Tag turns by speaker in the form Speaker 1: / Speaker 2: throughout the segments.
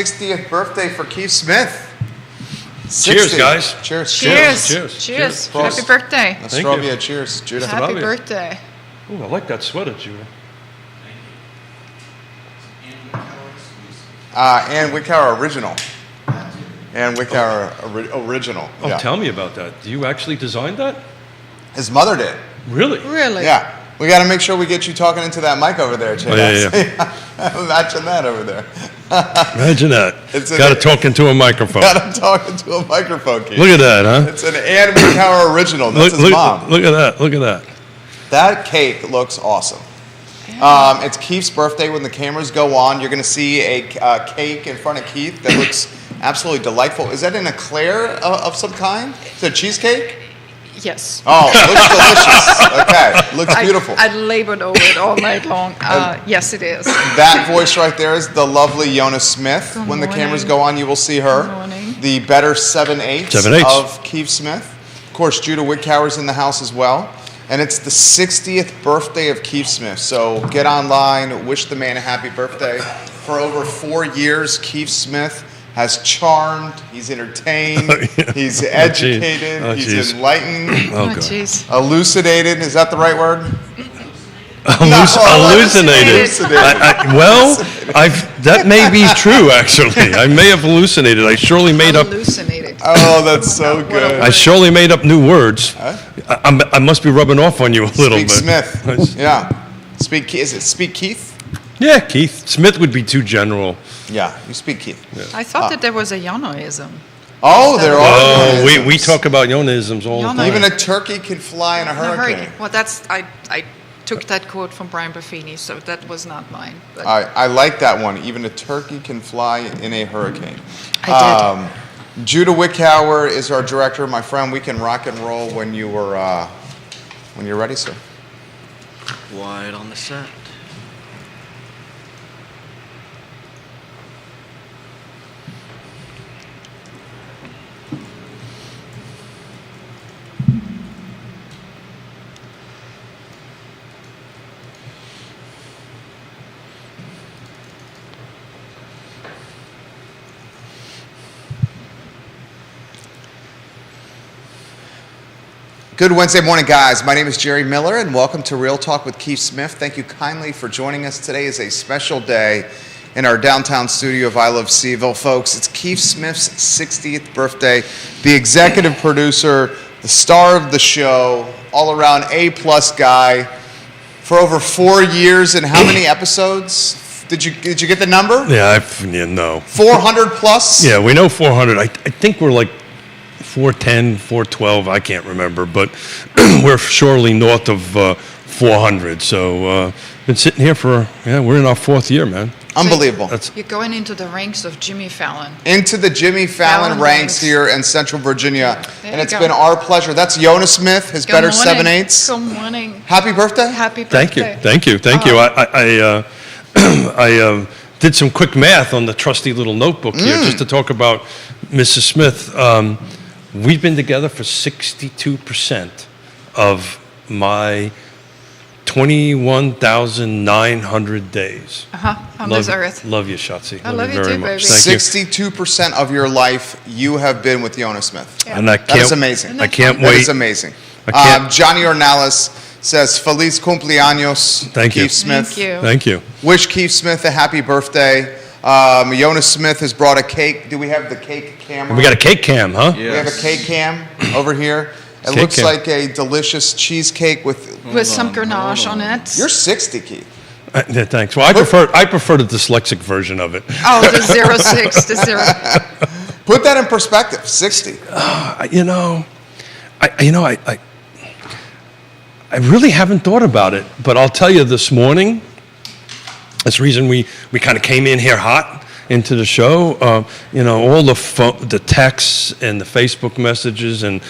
Speaker 1: 60th birthday for Keith Smith. 60.
Speaker 2: Cheers, guys.
Speaker 1: Cheers.
Speaker 2: Cheers.
Speaker 1: Prost.
Speaker 3: Happy birthday.
Speaker 1: Nostrovia, cheers. Judah.
Speaker 3: Happy birthday.
Speaker 2: Ooh, I like that sweater, Judah.
Speaker 1: Ann Wickower original. Ann Wickower original.
Speaker 2: Oh,
Speaker 1: yeah.
Speaker 2: Tell me about that. You actually designed that?
Speaker 1: His mother did.
Speaker 2: Really?
Speaker 3: Really?
Speaker 1: Yeah. We got to make sure we get you talking into that mic over there, Chad.
Speaker 2: Oh, yeah.
Speaker 1: Imagine that over there.
Speaker 2: Imagine that. Got to talk into a microphone.
Speaker 1: Got to talk into a microphone, Keith.
Speaker 2: Look at that, huh?
Speaker 1: It's an Ann Wickower original. That's his mom.
Speaker 2: Look at that. Look at that.
Speaker 1: That cake looks awesome. It's Keith's birthday. When the cameras go on, you're going to see a cake in front of Keith that looks absolutely delightful. Is that an eclair of some kind? Is it a cheesecake?
Speaker 3: Yes.
Speaker 1: Oh, it looks delicious. Okay, looks beautiful.
Speaker 3: I labored over it all night long. Yes, it is.
Speaker 1: That voice right there is the lovely Yona Smith.
Speaker 3: Good
Speaker 1: When the
Speaker 3: morning.
Speaker 1: cameras go on, you will see her.
Speaker 3: Good morning.
Speaker 1: The better 7/8
Speaker 2: 7/8
Speaker 1: of Keith Smith. Of course, Judah Wickower's in the house as well. And it's the 60th birthday of Keith Smith. So get online, wish the man a happy birthday. For over 4 years, Keith Smith has charmed, he's entertained, he's educated, he's enlightened,
Speaker 2: Oh, God.
Speaker 3: Jeez.
Speaker 1: elucidated. Is that the right word?
Speaker 2: Hallucinated. That may be true, actually. I may have hallucinated. I surely made up.
Speaker 3: Hallucinated.
Speaker 1: Oh, that's so good.
Speaker 2: I surely made up new words. I must be rubbing off on you a little
Speaker 1: Speak
Speaker 2: bit.
Speaker 1: Smith. Yeah. Is it Speak Keith?
Speaker 2: Yeah, Keith. Smith would be too general.
Speaker 1: Yeah, you speak Keith.
Speaker 3: I thought that there was a Yanoism.
Speaker 1: Oh, there are.
Speaker 2: Oh, we
Speaker 1: Yonisms.
Speaker 2: talk about Yonisms all the
Speaker 3: Yona-
Speaker 2: time.
Speaker 1: Even a turkey can fly in a hurricane.
Speaker 3: Well, I took that quote from Brian Buffini, so that was not mine. But
Speaker 1: I like that one. Even a turkey can fly in a hurricane.
Speaker 3: I
Speaker 1: Judah Wickower is our director, my friend. We can rock and roll when you're ready, sir.
Speaker 4: Wide on the set.
Speaker 1: Good Wednesday morning, guys. My name is Jerry Miller, and welcome to Real Talk with Keith Smith. Thank you kindly for joining us. Today is a special day in our downtown studio of I Love Seville. Folks, it's Keith Smith's 60th birthday. The executive producer, the star of the show, all-around A-plus guy for over 4 years. And how many episodes? Did you get the number?
Speaker 2: Yeah, no.
Speaker 1: 400 plus?
Speaker 2: Yeah, we know 400. I think we're like 410, 412. I can't remember, but we're surely north of 400. So been sitting here we're in our 4th year, man.
Speaker 1: Unbelievable.
Speaker 3: you're going into the ranks of Jimmy Fallon.
Speaker 1: Into the Jimmy Fallon
Speaker 3: Fallon
Speaker 1: ranks
Speaker 3: ranks.
Speaker 1: here in Central Virginia.
Speaker 3: There
Speaker 1: And
Speaker 3: you
Speaker 1: it's
Speaker 3: go.
Speaker 1: been our pleasure. That's Yona Smith, his better
Speaker 3: Good morning.
Speaker 1: 7/8.
Speaker 3: Good morning.
Speaker 1: Happy birthday.
Speaker 3: Happy birthday.
Speaker 2: Thank you. I did some quick math on the trusty little notebook here just to talk about Mrs. Smith. We've been together for 62% of my 21,900 days.
Speaker 3: On this earth.
Speaker 2: Love you, Shotzi.
Speaker 3: I love you
Speaker 2: very
Speaker 3: too,
Speaker 2: much.
Speaker 3: baby.
Speaker 2: Thank you.
Speaker 1: 62% of your life you have been with Yona Smith.
Speaker 3: Yeah.
Speaker 2: And I
Speaker 1: That
Speaker 2: can't,
Speaker 1: is amazing.
Speaker 2: I can't
Speaker 1: That
Speaker 2: wait.
Speaker 1: is amazing.
Speaker 2: I can't-
Speaker 1: Johnny Ornalis says, Feliz cumpleaños,
Speaker 2: Thank you.
Speaker 1: Keith Smith.
Speaker 3: Thank you.
Speaker 2: Thank you.
Speaker 1: Wish Keith Smith a happy birthday. Yona Smith has brought a cake. Do we have the cake camera?
Speaker 2: We got a cake cam, huh?
Speaker 1: We have a cake cam over here. It
Speaker 2: Cake
Speaker 1: looks
Speaker 2: cam.
Speaker 1: like a delicious cheesecake with...
Speaker 3: With some ganache on it.
Speaker 1: You're 60, Keith.
Speaker 2: Yeah, thanks. Well, I prefer the dyslexic version of it.
Speaker 3: Oh, the 06, the 0.
Speaker 1: Put that in perspective. 60.
Speaker 2: I really haven't thought about it, but I'll tell you this morning. That's the reason we kind of came in here hot into the show. All the texts and the Facebook messages and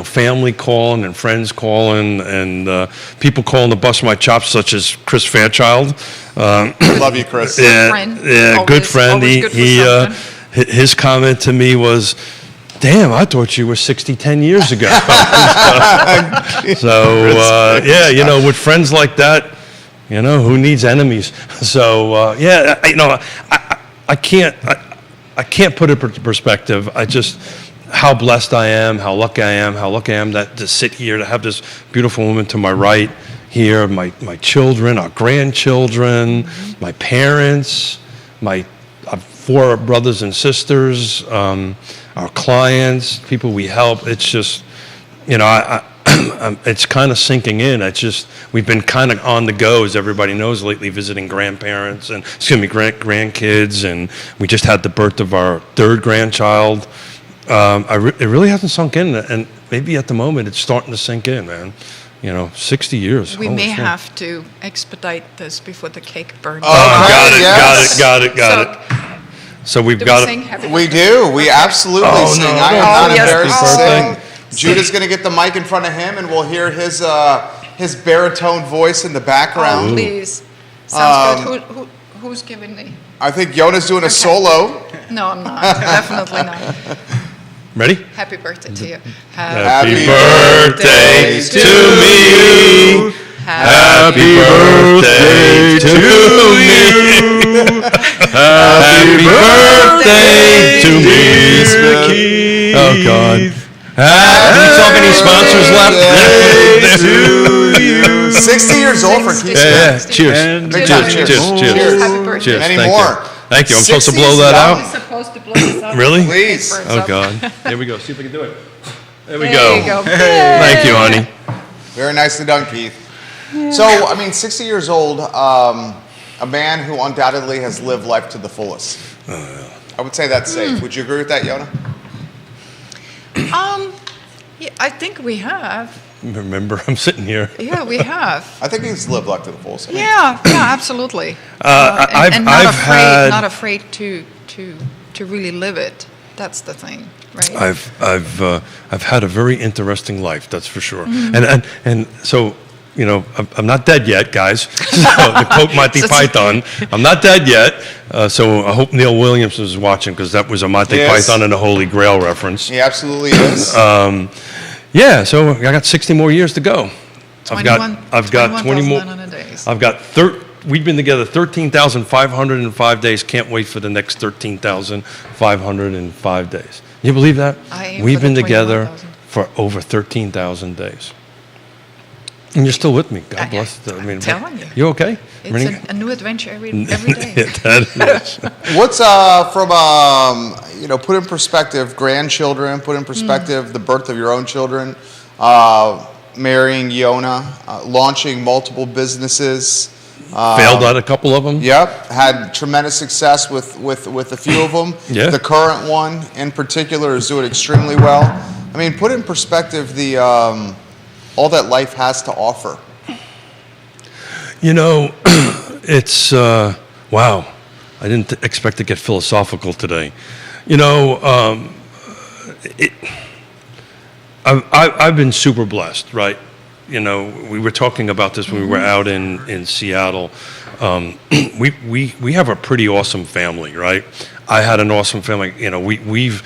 Speaker 2: family calling and friends calling and people calling to bust my chops, such as Chris Fairchild.
Speaker 1: Love you, Chris.
Speaker 3: friend.
Speaker 2: Yeah, good
Speaker 3: Always-
Speaker 2: friend.
Speaker 3: always good for
Speaker 2: His comment to me was, "Damn, I thought you were 60 10 years ago." With friends like that, who needs enemies? So I can't. I can't put it into perspective. I just how blessed I am, how lucky I am that to sit here, to have this beautiful woman to my right here, my children, our grandchildren, my parents, my 4 brothers and sisters, our clients, people we help. It's just, you know, it's kind of sinking in. It's just, we've been kind of on the go, as everybody knows lately, visiting grandparents and, grandkids, and we just had the birth of our 3rd grandchild. It really hasn't sunk in, and maybe at the moment it's starting to sink in, man. You know, 60 years.
Speaker 3: We
Speaker 2: Holy
Speaker 3: may
Speaker 2: shit.
Speaker 3: have to expedite this before the cake burns.
Speaker 2: Got it. So we've
Speaker 3: Do we
Speaker 2: got
Speaker 3: sing Happy
Speaker 1: We
Speaker 3: Birthday?
Speaker 1: do. We absolutely
Speaker 2: Oh,
Speaker 1: sing.
Speaker 2: no,
Speaker 1: I am
Speaker 2: don't
Speaker 1: not
Speaker 3: sing
Speaker 1: embarrassed to
Speaker 2: Happy
Speaker 1: sing. Judah's going to get the mic in front of him, and we'll hear his baritone voice in the
Speaker 3: Oh,
Speaker 1: background.
Speaker 3: please. Sounds good. Who's giving the...
Speaker 1: I think Yona's doing a solo.
Speaker 3: No, I'm not. Definitely not.
Speaker 2: Ready?
Speaker 3: Happy birthday to you.
Speaker 1: Happy
Speaker 2: birthday to me. Happy birthday to me. Happy birthday to me. Oh God. Do we still have any sponsors left?
Speaker 1: To you. 60 years old for Keith
Speaker 2: Yeah.
Speaker 1: Smith.
Speaker 2: Cheers.
Speaker 1: Big
Speaker 2: Cheers.
Speaker 1: time.
Speaker 2: Cheers.
Speaker 1: Cheers.
Speaker 2: Cheers.
Speaker 3: Happy birthday.
Speaker 2: Cheers.
Speaker 1: Many
Speaker 2: Thank
Speaker 1: more.
Speaker 2: you. Thank you. I'm supposed to
Speaker 1: 60s
Speaker 2: blow that
Speaker 1: young.
Speaker 3: You're
Speaker 2: out?
Speaker 3: supposed to blow this up.
Speaker 2: Really?
Speaker 1: Please.
Speaker 3: It burns
Speaker 2: Oh
Speaker 3: up.
Speaker 2: God. Here we go. See if we can do it. There we
Speaker 3: There
Speaker 2: go.
Speaker 3: you go.
Speaker 2: Thank you, honey.
Speaker 1: Very nicely done, Keith. So, I mean, 60 years old, a man who undoubtedly has lived life to the fullest. I would say that's safe. Would you agree with that, Yona?
Speaker 3: Yeah, I think we have.
Speaker 2: Remember, I'm sitting here.
Speaker 3: Yeah, we have.
Speaker 1: I think he's lived life to the fullest. I mean,
Speaker 3: Yeah, absolutely.
Speaker 2: I've
Speaker 3: and not
Speaker 2: had-
Speaker 3: not afraid to really live it. That's the thing, right?
Speaker 2: I've had a very interesting life, that's for sure. And so, you know, I'm not dead yet, guys. So the quote Monty Python. I'm not dead yet. So I hope Neil Williams is watching, because that was a Monty
Speaker 1: Yes.
Speaker 2: Python and the Holy Grail reference.
Speaker 1: he absolutely is.
Speaker 2: Yeah. So I got 60 more years to go. I've got 20 more.
Speaker 3: 21,900 days.
Speaker 2: I've got we've been together 13,505 days. Can't wait for the next 13,505 days. You believe that?
Speaker 3: I aim
Speaker 2: We've
Speaker 3: for the
Speaker 2: been together
Speaker 3: 21,000.
Speaker 2: for over 13,000 days. And you're still with me. God
Speaker 3: I-
Speaker 2: bless.
Speaker 3: I'm telling you.
Speaker 2: You okay?
Speaker 3: It's a new adventure every day.
Speaker 2: Yeah, that is.
Speaker 1: What's from put in perspective grandchildren, put in perspective the birth of your own children, marrying Yona, launching multiple businesses.
Speaker 2: Failed at a couple of them.
Speaker 1: Yep, had tremendous success with a few of them.
Speaker 2: Yeah.
Speaker 1: The current one in particular is doing extremely well. I mean, put in perspective the all that life has to offer.
Speaker 2: You know, it's wow. I didn't expect to get philosophical today. You know, I've been super blessed, right? You know, we were talking about this when we were out in Seattle. We have a pretty awesome family, right? I had an awesome family. You know, we've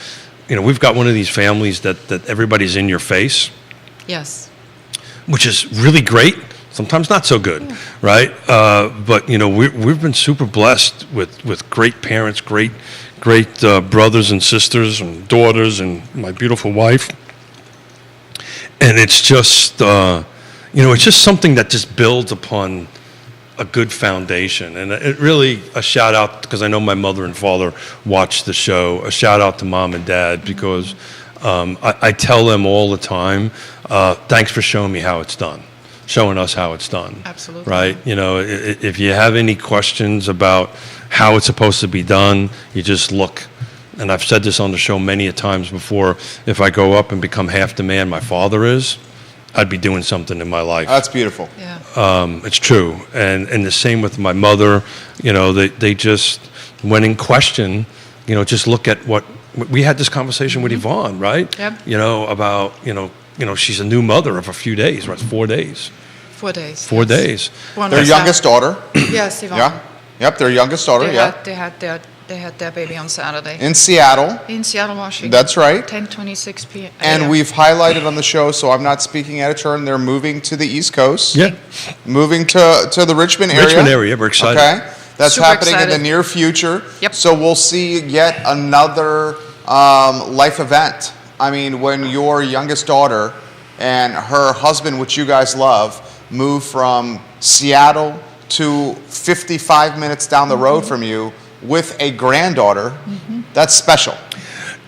Speaker 2: got one of these families that everybody's in your face,
Speaker 3: Yes.
Speaker 2: which is really great. Sometimes not so good, right? But you know, we've been super blessed with great parents, great brothers and sisters and daughters, and my beautiful wife. And it's just, it's just something that just builds upon a good foundation. And it really, a shout out, because I know my mother and father watch the show, a shout out to mom and dad, because I tell them all the time, thanks for showing me how it's done, showing us how it's done.
Speaker 3: Absolutely.
Speaker 2: Right? You know, if you have any questions about how it's supposed to be done, you just look. And I've said this on the show many a times before, if I go up and become half the man my father is, I'd be doing something in my life.
Speaker 1: That's beautiful.
Speaker 3: Yeah.
Speaker 2: It's true. And the same with my mother. You know, they just, when in question, you know, just look at what, we had this conversation with Yvonne, right?
Speaker 3: Yep.
Speaker 2: You know, about, you know, she's a new mother of a few days, right? 4 days.
Speaker 3: 4 days.
Speaker 2: 4
Speaker 3: yes.
Speaker 2: days.
Speaker 3: One
Speaker 1: Their
Speaker 3: was
Speaker 1: youngest daughter.
Speaker 3: Yes, Yvonne.
Speaker 1: Yeah. Yep, their youngest daughter.
Speaker 3: They had their baby on Saturday.
Speaker 1: In Seattle.
Speaker 3: In Seattle, Washington.
Speaker 1: That's right.
Speaker 3: 10:26 p.m.
Speaker 1: And we've highlighted on the show, so I'm not speaking out of turn, they're moving to the East Coast.
Speaker 2: Yeah.
Speaker 1: Moving to the Richmond area.
Speaker 2: Richmond area, we're excited.
Speaker 1: Okay. That's
Speaker 3: Super
Speaker 1: happening in the
Speaker 3: excited.
Speaker 1: near future.
Speaker 3: Yep.
Speaker 1: So we'll see yet another life event. I mean, when your youngest daughter and her husband, which you guys love, move from Seattle to 55 minutes down the road from you with a granddaughter, that's special.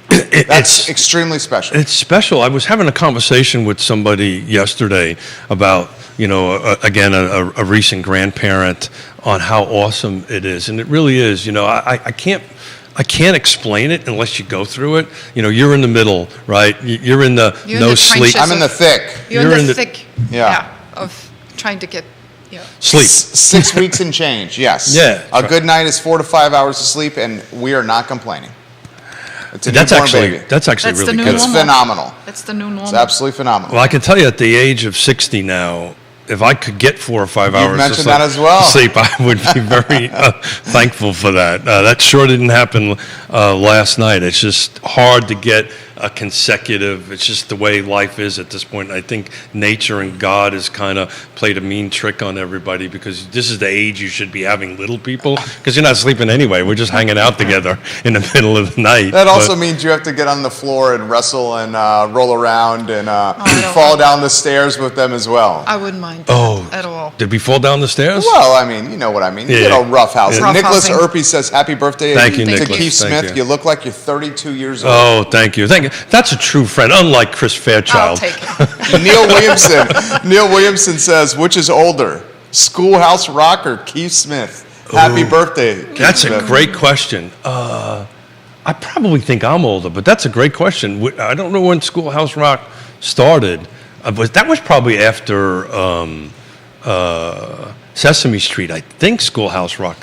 Speaker 1: That's extremely special.
Speaker 2: It's special. I was having a conversation with somebody yesterday about, again, a recent grandparent on how awesome it is, and it really is. I can't explain it unless you go through it. You're in the middle, right? You're in the
Speaker 3: You're in
Speaker 2: no
Speaker 3: the
Speaker 2: sleep.
Speaker 3: trenches.
Speaker 1: I'm in the thick.
Speaker 3: You're in the thick,
Speaker 1: Yeah.
Speaker 3: of trying to get,
Speaker 2: Sleep.
Speaker 1: 6 weeks and change, yes.
Speaker 2: Yeah.
Speaker 1: A good night is 4 to 5 hours of sleep, and we are not complaining. It's a
Speaker 2: That's
Speaker 1: newborn
Speaker 2: actually
Speaker 1: baby.
Speaker 2: that's actually
Speaker 3: That's the
Speaker 2: really
Speaker 3: new
Speaker 2: good.
Speaker 1: It's
Speaker 3: normal.
Speaker 1: phenomenal.
Speaker 3: That's the new normal.
Speaker 1: It's absolutely phenomenal.
Speaker 2: Well, I can tell you at the age of 60 now, if I could get 4 or 5
Speaker 1: You've
Speaker 2: hours of
Speaker 1: mentioned that as well.
Speaker 2: sleep, I would be very thankful for that. That sure didn't happen last night. It's just hard to get a consecutive. It's just the way life is at this point. I think nature and God has kind of played a mean trick on everybody because this is the age you should be having little people because you're not sleeping anyway. We're just hanging out together in the middle of the night.
Speaker 1: That also
Speaker 2: But-
Speaker 1: means you have to get on the floor and wrestle and roll around and
Speaker 3: don't
Speaker 1: fall
Speaker 3: mind.
Speaker 1: down the stairs with them as well.
Speaker 3: I wouldn't mind that
Speaker 2: Oh,
Speaker 3: at all.
Speaker 2: did we fall down the stairs?
Speaker 1: Well, I mean, you know what I mean. You
Speaker 2: Yeah.
Speaker 1: get a rough house.
Speaker 3: Rough
Speaker 1: Nicholas
Speaker 3: housing.
Speaker 1: Erpy says, "Happy birthday
Speaker 2: Thank you,
Speaker 1: to
Speaker 2: Nicholas.
Speaker 1: Keith
Speaker 2: Thank
Speaker 1: Smith.
Speaker 2: you.
Speaker 1: You look like you're 32 years old."
Speaker 2: Oh, thank you. That's a true friend, unlike Chris
Speaker 3: I'll
Speaker 2: Fairchild.
Speaker 3: take it.
Speaker 1: Neil Williamson says, "Which is older, Schoolhouse Rock or Keith Smith?" Happy birthday, Keith
Speaker 2: That's a
Speaker 1: Smith.
Speaker 2: great question. I probably think I'm older, but that's a great question. I don't know when Schoolhouse Rock started, but that was probably after Sesame Street. I think Schoolhouse Rock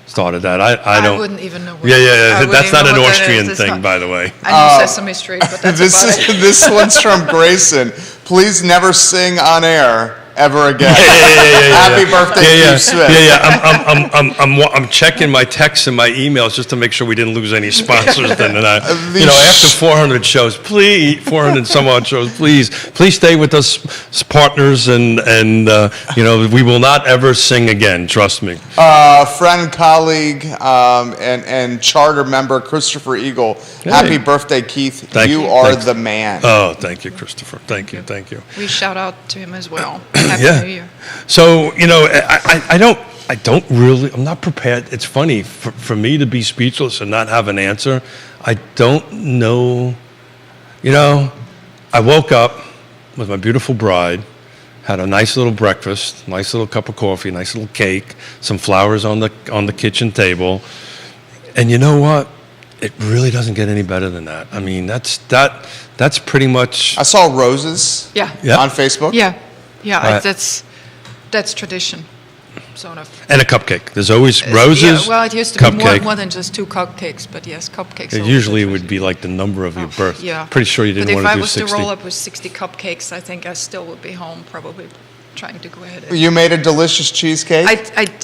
Speaker 2: started that. I don't.
Speaker 3: wouldn't even know what
Speaker 2: Yeah,
Speaker 3: I
Speaker 2: yeah.
Speaker 3: wouldn't
Speaker 2: That's
Speaker 3: even
Speaker 2: not
Speaker 3: know
Speaker 2: an
Speaker 3: what that
Speaker 2: Austrian
Speaker 3: is. It's
Speaker 2: thing,
Speaker 3: not-
Speaker 2: by the way.
Speaker 3: I know Sesame Street, but that's
Speaker 1: This
Speaker 3: about
Speaker 1: is
Speaker 3: it.
Speaker 1: this one's from Grayson. Please never sing on air ever again.
Speaker 2: Yeah.
Speaker 1: Happy birthday,
Speaker 2: Yeah.
Speaker 1: Keith Smith.
Speaker 2: Yeah. I'm checking my texts and my emails just to make sure we didn't lose any sponsors. Then, and after 400 shows, please, 400 some odd shows, please stay with us, partners, and we will not ever sing again. Trust me.
Speaker 1: Friend, colleague, and charter member Christopher Eagle.
Speaker 2: Hey.
Speaker 1: Happy birthday, Keith.
Speaker 2: Thank
Speaker 1: you
Speaker 2: you.
Speaker 1: are
Speaker 2: Thanks.
Speaker 1: the man.
Speaker 2: Oh, thank you, Christopher. Thank you.
Speaker 3: We shout out to him as well. Happy
Speaker 2: Yeah.
Speaker 3: New Year.
Speaker 2: So I'm not prepared. It's funny for me to be speechless and not have an answer. I don't know. I woke up with my beautiful bride, had a nice little breakfast, nice little cup of coffee, nice little cake, some flowers on the kitchen table, and you know what? It really doesn't get any better than that. I mean, that's pretty much.
Speaker 1: I saw roses
Speaker 3: Yeah.
Speaker 2: Yeah.
Speaker 1: on Facebook.
Speaker 3: Yeah.
Speaker 2: Right.
Speaker 3: That's tradition, sort of.
Speaker 2: And a cupcake. There's always roses.
Speaker 3: Yeah, well, it used to be
Speaker 2: cupcake.
Speaker 3: more than just 2 cupcakes, but yes, cupcakes.
Speaker 2: It
Speaker 3: always
Speaker 2: usually
Speaker 3: a
Speaker 2: would be like the number of your birth.
Speaker 3: Yeah.
Speaker 2: Pretty sure you didn't
Speaker 3: But
Speaker 2: want
Speaker 3: if
Speaker 2: to
Speaker 3: I
Speaker 2: do
Speaker 3: was
Speaker 2: 60.
Speaker 3: to roll up with 60 cupcakes, I think I still would be home, probably trying to go ahead. And
Speaker 1: You made a delicious cheesecake.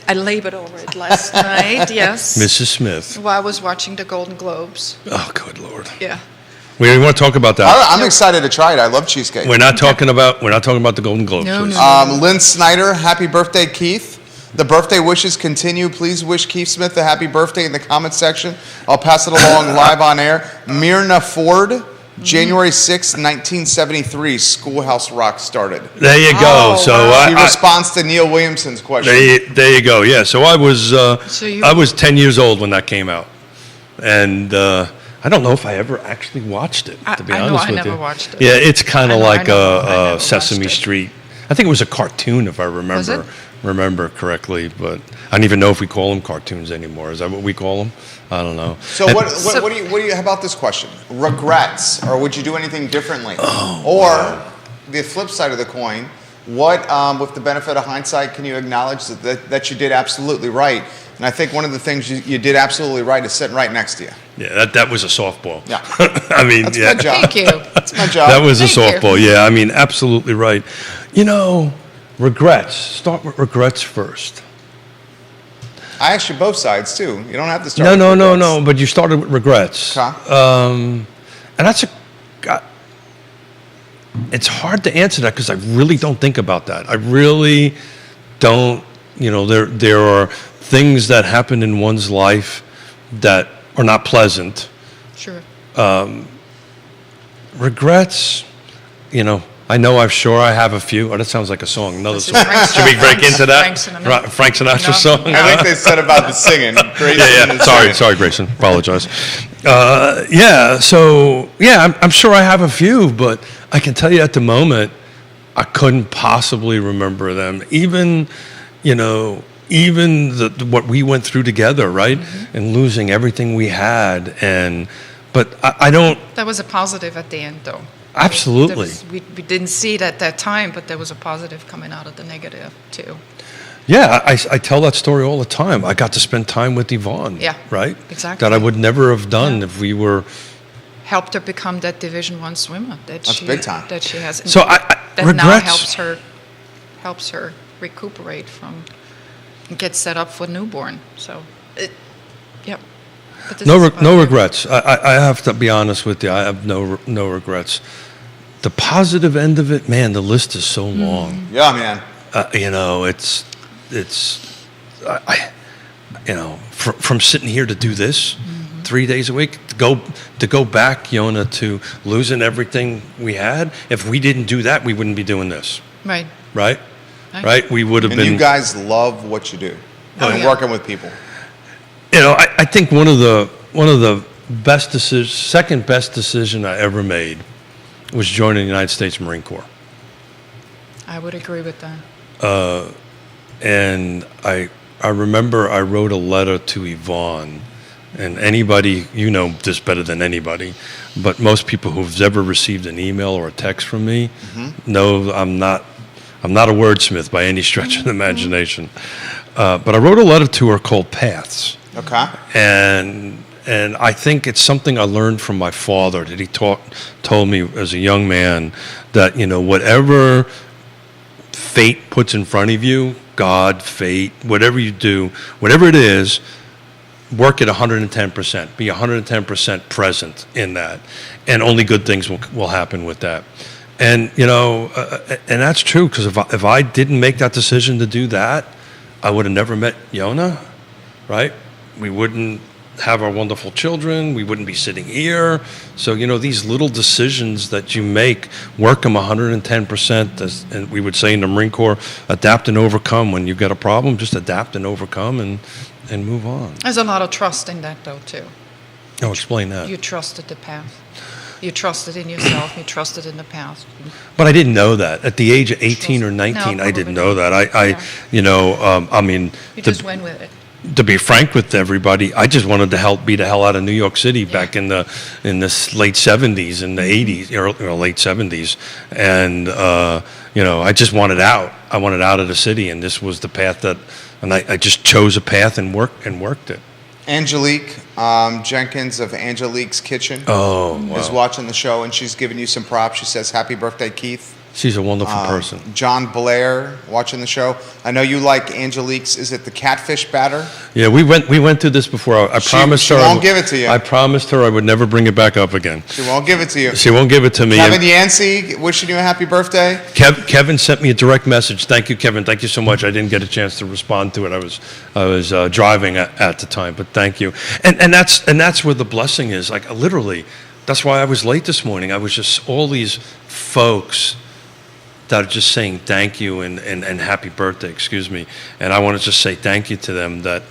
Speaker 3: I labored over it last night. Yes.
Speaker 2: Mrs. Smith.
Speaker 3: While I was watching the Golden Globes.
Speaker 2: Oh, good Lord.
Speaker 3: Yeah.
Speaker 2: We want to talk about that.
Speaker 1: I'm excited to try it. I love cheesecake.
Speaker 2: We're not talking about the Golden Globes.
Speaker 3: No,
Speaker 2: please.
Speaker 3: no.
Speaker 1: Lynn Snyder, happy birthday, Keith. The birthday wishes continue. Please wish Keith Smith a happy birthday in the comments section. I'll pass it along live on air. Myrna Ford, January 6, 1973, Schoolhouse Rock started.
Speaker 2: There you go.
Speaker 3: Oh,
Speaker 2: So
Speaker 3: wow.
Speaker 1: She responds to Neil Williamson's question.
Speaker 2: there you go. Yeah. So I was
Speaker 3: you-
Speaker 2: I was 10 years old when that came out, and I don't know if I ever actually watched it. To be
Speaker 3: I know
Speaker 2: honest
Speaker 3: I
Speaker 2: with
Speaker 3: never
Speaker 2: you.
Speaker 3: watched it.
Speaker 2: Yeah, it's kind
Speaker 3: I
Speaker 2: of
Speaker 3: know, I
Speaker 2: like
Speaker 3: know. I never
Speaker 2: Sesame
Speaker 3: watched it.
Speaker 2: Street. I think it was a cartoon, if I
Speaker 3: Was it?
Speaker 2: remember correctly. But I don't even know if we call them cartoons anymore. Is that what we call them? I don't know.
Speaker 1: So
Speaker 2: And-
Speaker 1: what do you, how about this question? Regrets, or would you do anything differently?
Speaker 2: Oh,
Speaker 1: Or the flip side of the coin, what, with the benefit of hindsight, can you acknowledge that you did absolutely right? And I think one of the things you did absolutely right is sitting right next to you.
Speaker 2: Yeah, that was a softball.
Speaker 1: Yeah.
Speaker 2: I mean,
Speaker 1: That's
Speaker 2: yeah.
Speaker 1: my job.
Speaker 3: Thank you.
Speaker 1: That's my job.
Speaker 2: That was a
Speaker 3: Thank you.
Speaker 2: softball. Yeah, I mean, absolutely right. Regrets. Start with regrets first.
Speaker 1: I asked you both sides too. You don't have to start. with
Speaker 2: No.
Speaker 1: regrets.
Speaker 2: But you started with regrets.
Speaker 1: Okay.
Speaker 2: And that's it's hard to answer that because I really don't think about that. I really don't. There are things that happen in one's life that are not pleasant.
Speaker 3: Sure.
Speaker 2: Regrets, I'm sure I have a few. Oh, that sounds like a song. Another
Speaker 3: This is
Speaker 2: song.
Speaker 3: Frank
Speaker 2: Should we break
Speaker 3: Sinatra.
Speaker 2: into that?
Speaker 3: Frank Sinatra.
Speaker 2: Frank Sinatra
Speaker 3: No.
Speaker 2: song?
Speaker 3: No.
Speaker 1: I think they said about the singing. Grayson
Speaker 2: Yeah.
Speaker 1: is
Speaker 2: Sorry,
Speaker 1: singing.
Speaker 2: Grayson. Apologize. I'm sure I have a few, but I can tell you at the moment, I couldn't possibly remember them. Even what we went through together, right?
Speaker 3: Mm-hmm.
Speaker 2: And losing everything we had, but I don't.
Speaker 3: That was a positive at the end, though.
Speaker 2: Absolutely.
Speaker 3: We didn't see it at that time, but there was a positive coming out of the negative, too.
Speaker 2: Yeah, I tell that story all the time. I got to spend time with Yvonne.
Speaker 3: Yeah,
Speaker 2: Right?
Speaker 3: exactly.
Speaker 2: That I would never have done
Speaker 3: Yeah.
Speaker 2: if we were.
Speaker 3: Helped her become that Division I swimmer
Speaker 1: That's big time.
Speaker 3: that she has.
Speaker 2: So
Speaker 3: that
Speaker 2: regrets.
Speaker 3: now helps her recuperate from and get set up for newborn. So, yep. But this is
Speaker 2: No
Speaker 3: about you.
Speaker 2: regrets. I have to be honest with you. I have no regrets. The positive end of it, man, the list is so long.
Speaker 1: Yeah, man.
Speaker 2: From sitting here to do this 3 days a week, to go back, Yona, to losing everything we had. If we didn't do that, we wouldn't be doing this,
Speaker 3: Right.
Speaker 2: right?
Speaker 3: Right.
Speaker 2: Right? We would have
Speaker 1: And
Speaker 2: been.
Speaker 1: you guys love what you do.
Speaker 3: Oh,
Speaker 1: and
Speaker 3: yeah.
Speaker 1: working with people.
Speaker 2: I think one of the best decisions, second best decision I ever made was joining the United States Marine Corps.
Speaker 3: I would agree with that.
Speaker 2: And I remember I wrote a letter to Yvonne, and anybody, you know this better than anybody, but most people who've ever received an email or a text from me know I'm not a wordsmith by any stretch of the imagination. But I wrote a letter to her called Paths.
Speaker 1: Okay.
Speaker 2: And I think it's something I learned from my father, that he told me as a young man that, whatever fate puts in front of you, God, fate, whatever you do, whatever it is, work at 110%. Be 110% present in that. And only good things will happen with that. And, and that's true, because if I didn't make that decision to do that, I would have never met Yona, right? We wouldn't have our wonderful children. We wouldn't be sitting here. So, these little decisions that you make, work them 110%. And we would say in the Marine Corps, adapt and overcome. When you get a problem, just adapt and overcome and move on.
Speaker 3: There's a lot of trust in that, though, too.
Speaker 2: Oh, explain that.
Speaker 3: You trusted the path. You trusted in yourself. You trusted in the path.
Speaker 2: But I didn't know that. At the age of 18 or 19,
Speaker 3: No,
Speaker 2: I didn't
Speaker 3: probably
Speaker 2: know that.
Speaker 3: You just went with it.
Speaker 2: To be frank with everybody, I just wanted to beat the hell out of New York City back in the late 70s and the 80s, or late 70s, and I just wanted out. I wanted out of the city, and this was the path and I just chose a path and worked it.
Speaker 1: Angelique Jenkins of Angelique's Kitchen is watching the show, and she's giving you some props. She says, "Happy birthday, Keith."
Speaker 2: She's a wonderful person.
Speaker 1: John Blair watching the show. I know you like Angelique's. Is it the catfish batter?
Speaker 2: Yeah, we went through this before. I promised
Speaker 1: she
Speaker 2: her.
Speaker 1: won't give it to you.
Speaker 2: I promised her I would never bring it back up again.
Speaker 1: She won't give it to you.
Speaker 2: She won't give it to me.
Speaker 1: Kevin Yancey wishing you a happy birthday.
Speaker 2: Kevin sent me a direct message. Thank you, Kevin. Thank you so much. I didn't get a chance to respond to it. I was driving at the time, but thank you. And that's where the blessing is. Like, literally, that's why I was late this morning. I was just all these folks that are just saying thank you and happy birthday, excuse me. And I want to just say thank you to them that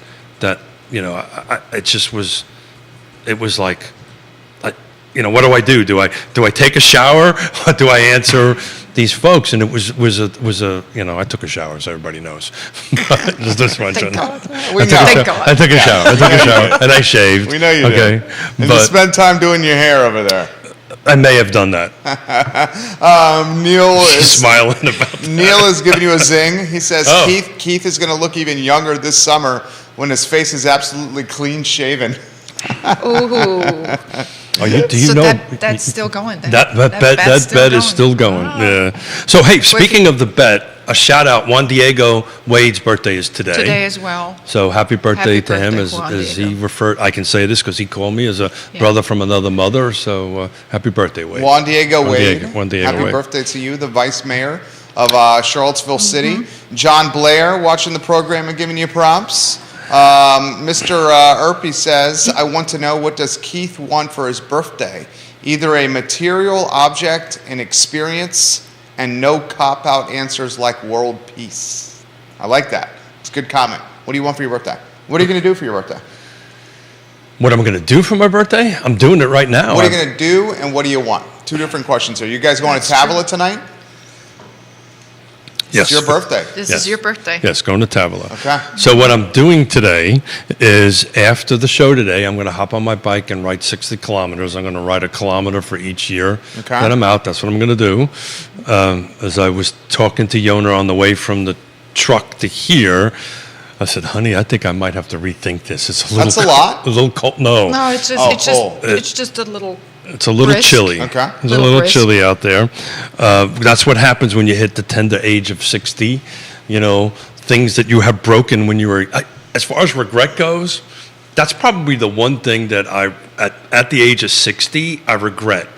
Speaker 2: it just was, it was like, what do I do? Do I take a shower, or do I answer these folks? And it was a I took a shower, so everybody knows. Just this one.
Speaker 3: Thank God.
Speaker 1: We know.
Speaker 3: Thank God.
Speaker 2: I took a shower, and I shaved.
Speaker 1: We know you
Speaker 2: okay?
Speaker 1: did. And you
Speaker 2: But
Speaker 1: spend time doing your hair over there.
Speaker 2: I may have done that.
Speaker 1: Neil is
Speaker 2: Smiling about that.
Speaker 1: Neil is giving you a zing. He says
Speaker 2: Oh.
Speaker 1: Keith is going to look even younger this summer when his face is absolutely clean shaven.
Speaker 3: Ooh.
Speaker 2: Do you
Speaker 3: So
Speaker 2: know
Speaker 3: that's still going then?
Speaker 2: that
Speaker 3: bet's
Speaker 2: bet is still going?
Speaker 3: Wow.
Speaker 2: Yeah. So hey, speaking of the bet, a shout out. Juan Diego Wade's birthday is today.
Speaker 3: Today as well.
Speaker 2: So happy birthday
Speaker 3: Happy
Speaker 2: to him,
Speaker 3: birthday, Juan
Speaker 2: as he
Speaker 3: Diego.
Speaker 2: referred. I can say this because he called me as a
Speaker 3: Yeah.
Speaker 2: brother from another mother. So happy birthday, Wade.
Speaker 1: Juan Diego Wade.
Speaker 2: Juan Diego
Speaker 1: Happy
Speaker 2: Wade.
Speaker 1: birthday to you, the vice mayor of Charlottesville City.
Speaker 3: Mm-hmm.
Speaker 1: John Blair watching the program and giving you props. Mr. Erpy says, I want to know, what does Keith want for his birthday? Either a material object, an experience, and no cop-out answers like world peace. I like that. It's a good comment. What do you want for your birthday? What are you going to do for your birthday?
Speaker 2: What am I going to do for my birthday? I'm doing it right now.
Speaker 1: What are you going to do, and what do you want? Two different questions here. You guys going to
Speaker 3: That's
Speaker 1: Tavola tonight?
Speaker 2: Yes.
Speaker 1: It's your birthday.
Speaker 3: This
Speaker 2: Yes.
Speaker 3: is your birthday.
Speaker 2: Yes, going to Tavola.
Speaker 1: Okay.
Speaker 2: So what I'm doing today is, after the show today, I'm going to hop on my bike and ride 60 kilometers. I'm going to ride a kilometer for each year
Speaker 1: Okay.
Speaker 2: that I'm out. That's what I'm going to do. As I was talking to Yona on the way from the truck to here, I said, honey, I think I might have to rethink this. It's a little
Speaker 1: That's a lot?
Speaker 2: A little cold. No.
Speaker 3: No, it's just,
Speaker 1: Oh,
Speaker 3: it's just,
Speaker 1: cool.
Speaker 3: it's just a little.
Speaker 2: It's a little
Speaker 3: Brisk.
Speaker 2: chilly.
Speaker 1: Okay.
Speaker 2: It's a
Speaker 3: Little
Speaker 2: little
Speaker 3: brisk.
Speaker 2: chilly out there. That's what happens when you hit the tender age of 60. You know, things that you have broken when you were. As far as regret goes, that's probably the one thing that at the age of 60, I regret.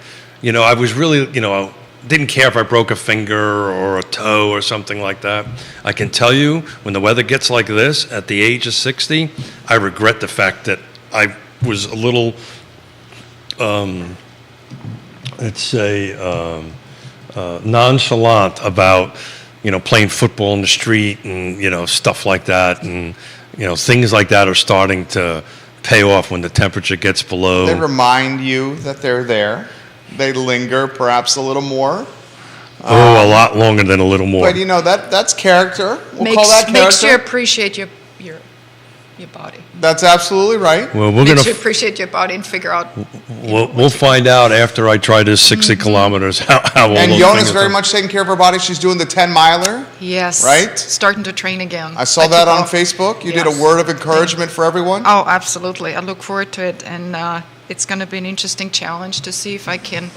Speaker 2: You know, I was really, didn't care if I broke a finger or a toe or something like that. I can tell you, when the weather gets like this, at the age of 60, I regret the fact that I was a little. Let's say, nonchalant about, playing football in the street and, stuff like that. And, things like that are starting to pay off when the temperature gets below.
Speaker 1: They remind you that they're there. They linger perhaps a little more.
Speaker 2: A lot longer than a little more.
Speaker 1: But that's character. We'll call that character.
Speaker 3: Makes you appreciate your body.
Speaker 1: That's absolutely right.
Speaker 2: Well, we're
Speaker 3: Makes
Speaker 2: gonna
Speaker 3: you appreciate your body and figure out.
Speaker 2: we'll find out after I try this 60 kilometers how all
Speaker 1: And
Speaker 2: those
Speaker 1: Yona's
Speaker 2: things
Speaker 1: very
Speaker 2: are.
Speaker 1: much taking care of her body. She's doing the 10-miler.
Speaker 3: Yes.
Speaker 1: Right?
Speaker 3: Starting to train again.
Speaker 1: I saw that
Speaker 3: took
Speaker 1: on
Speaker 3: off.
Speaker 1: Facebook. You did
Speaker 3: Yes.
Speaker 1: a word of encouragement for everyone.
Speaker 3: Oh, absolutely. I look forward to it, and it's going to be an interesting challenge to see if I can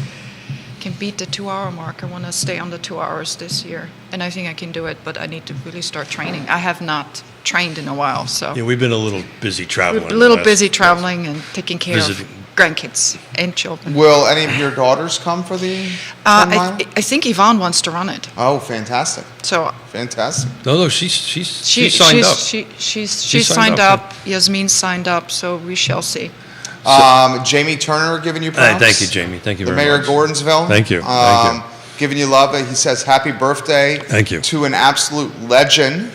Speaker 3: beat the 2-hour mark. I want to stay under 2 hours this year, and I think I can do it. But I need to really start training. I have not trained in a while, so
Speaker 2: Yeah, we've been a little busy traveling.
Speaker 3: we're a little
Speaker 2: last-
Speaker 3: busy traveling and taking care
Speaker 2: Visiting.
Speaker 3: of grandkids and children.
Speaker 1: Will any of your daughters come for the 10-mile?
Speaker 3: I think Yvonne wants to run it,
Speaker 1: Oh, fantastic.
Speaker 3: so
Speaker 1: Fantastic.
Speaker 2: No, she's signed up.
Speaker 3: She's
Speaker 2: signed
Speaker 3: signed
Speaker 2: up,
Speaker 3: up. Yasmin signed up, so we shall see.
Speaker 1: Jamie Turner giving you props.
Speaker 2: Thank you, Jamie. Thank you
Speaker 1: The
Speaker 2: very
Speaker 1: mayor
Speaker 2: much.
Speaker 1: of Gordonsville.
Speaker 2: Thank you. Thank you.
Speaker 1: Giving you love. He says, happy birthday.
Speaker 2: Thank you.
Speaker 1: To an absolute legend.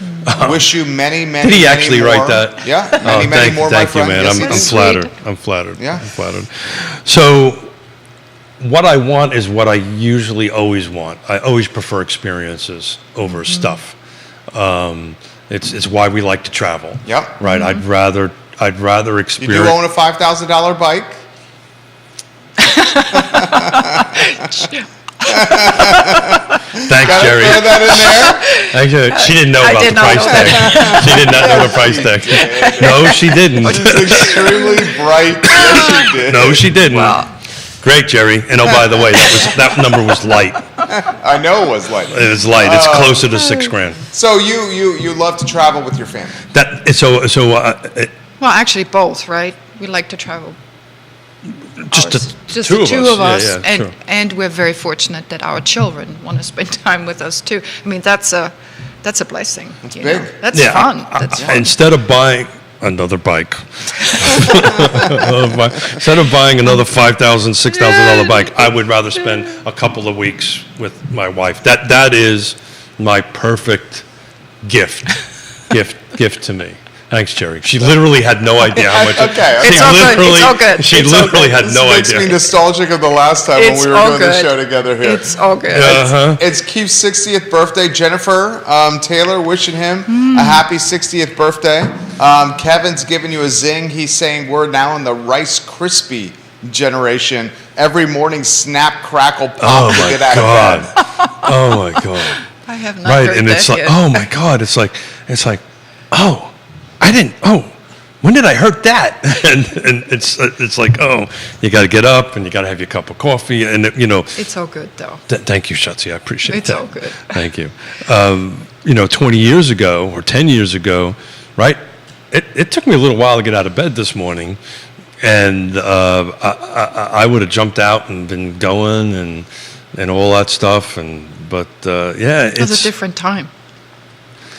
Speaker 1: Wish you many, many,
Speaker 2: Did he
Speaker 1: many
Speaker 2: actually
Speaker 1: more.
Speaker 2: write that?
Speaker 1: Yeah, many, many more, my
Speaker 2: thank you,
Speaker 1: friend.
Speaker 2: man.
Speaker 1: Yes, he
Speaker 2: I'm
Speaker 1: did.
Speaker 3: Sweet.
Speaker 2: flattered. I'm flattered.
Speaker 1: Yeah.
Speaker 2: I'm flattered. So, what I want is what I usually always want. I always prefer experiences over stuff. It's why we like to travel.
Speaker 1: Yep.
Speaker 2: Right. I'd rather
Speaker 1: You
Speaker 2: experience.
Speaker 1: do own a $5,000 bike?
Speaker 2: Thanks,
Speaker 1: Gotta
Speaker 2: Jerry.
Speaker 1: throw that in there.
Speaker 2: Thank you. She didn't know
Speaker 3: I
Speaker 2: about
Speaker 3: did
Speaker 2: the
Speaker 3: not
Speaker 2: price
Speaker 3: know
Speaker 2: tag.
Speaker 3: that.
Speaker 2: She did not know the price tag. No, she didn't.
Speaker 1: It's extremely bright. Yes, you did.
Speaker 2: No, she didn't.
Speaker 3: Wow.
Speaker 2: Great, Jerry. And oh, by the way, that number was light.
Speaker 1: I know it was like.
Speaker 2: It was light. It's closer to $6,000.
Speaker 1: So you love to travel with your family.
Speaker 3: Well, actually, both, right? We like to travel.
Speaker 2: Just
Speaker 3: Just
Speaker 2: the
Speaker 3: the two of us,
Speaker 2: Yeah, yeah, sure.
Speaker 3: and we're very fortunate that our children want to spend time with us too. I mean, that's a blessing. That's
Speaker 1: big.
Speaker 3: That's
Speaker 2: Yeah,
Speaker 3: fun. That's fun.
Speaker 2: Instead of buying another bike, instead of buying another $5,000, $6,000 bike, I would rather spend a couple of weeks with my wife. That is my perfect gift to me. Thanks, Jerry. She literally had no idea how much.
Speaker 1: Okay,
Speaker 2: She
Speaker 3: It's all good.
Speaker 2: literally-
Speaker 3: It's all good.
Speaker 2: She
Speaker 3: It's all
Speaker 2: literally
Speaker 3: good.
Speaker 2: had
Speaker 1: This
Speaker 2: no
Speaker 1: makes me
Speaker 2: idea.
Speaker 1: nostalgic of the last time when
Speaker 3: It's
Speaker 1: we were
Speaker 3: all
Speaker 1: doing the
Speaker 3: good.
Speaker 1: show together here.
Speaker 3: It's all good.
Speaker 2: Uh-huh.
Speaker 1: It's Keith's 60th birthday. Jennifer Taylor wishing him a happy 60th birthday. Kevin's giving you a zing. He's saying we're now in the Rice Krispie generation. Every morning, snap, crackle, pop
Speaker 2: Oh
Speaker 1: to
Speaker 2: my
Speaker 1: get out of
Speaker 2: God.
Speaker 1: bed.
Speaker 2: Oh my God.
Speaker 3: I have not
Speaker 2: Right,
Speaker 3: heard
Speaker 2: and
Speaker 3: that
Speaker 2: it's like,
Speaker 3: yet.
Speaker 2: oh my God, it's like, oh, I didn't, oh, when did I hurt that? and it's like, oh, you got to get up and you got to have your cup of coffee, and
Speaker 3: It's all good though.
Speaker 2: Thank you, Shutzi, I appreciate
Speaker 3: It's
Speaker 2: that.
Speaker 3: all good.
Speaker 2: Thank you. 20 years ago or 10 years ago, right? It took me a little while to get out of bed this morning, and I would have jumped out and been going and all that stuff, but yeah,
Speaker 3: It was
Speaker 2: it's
Speaker 3: a different time.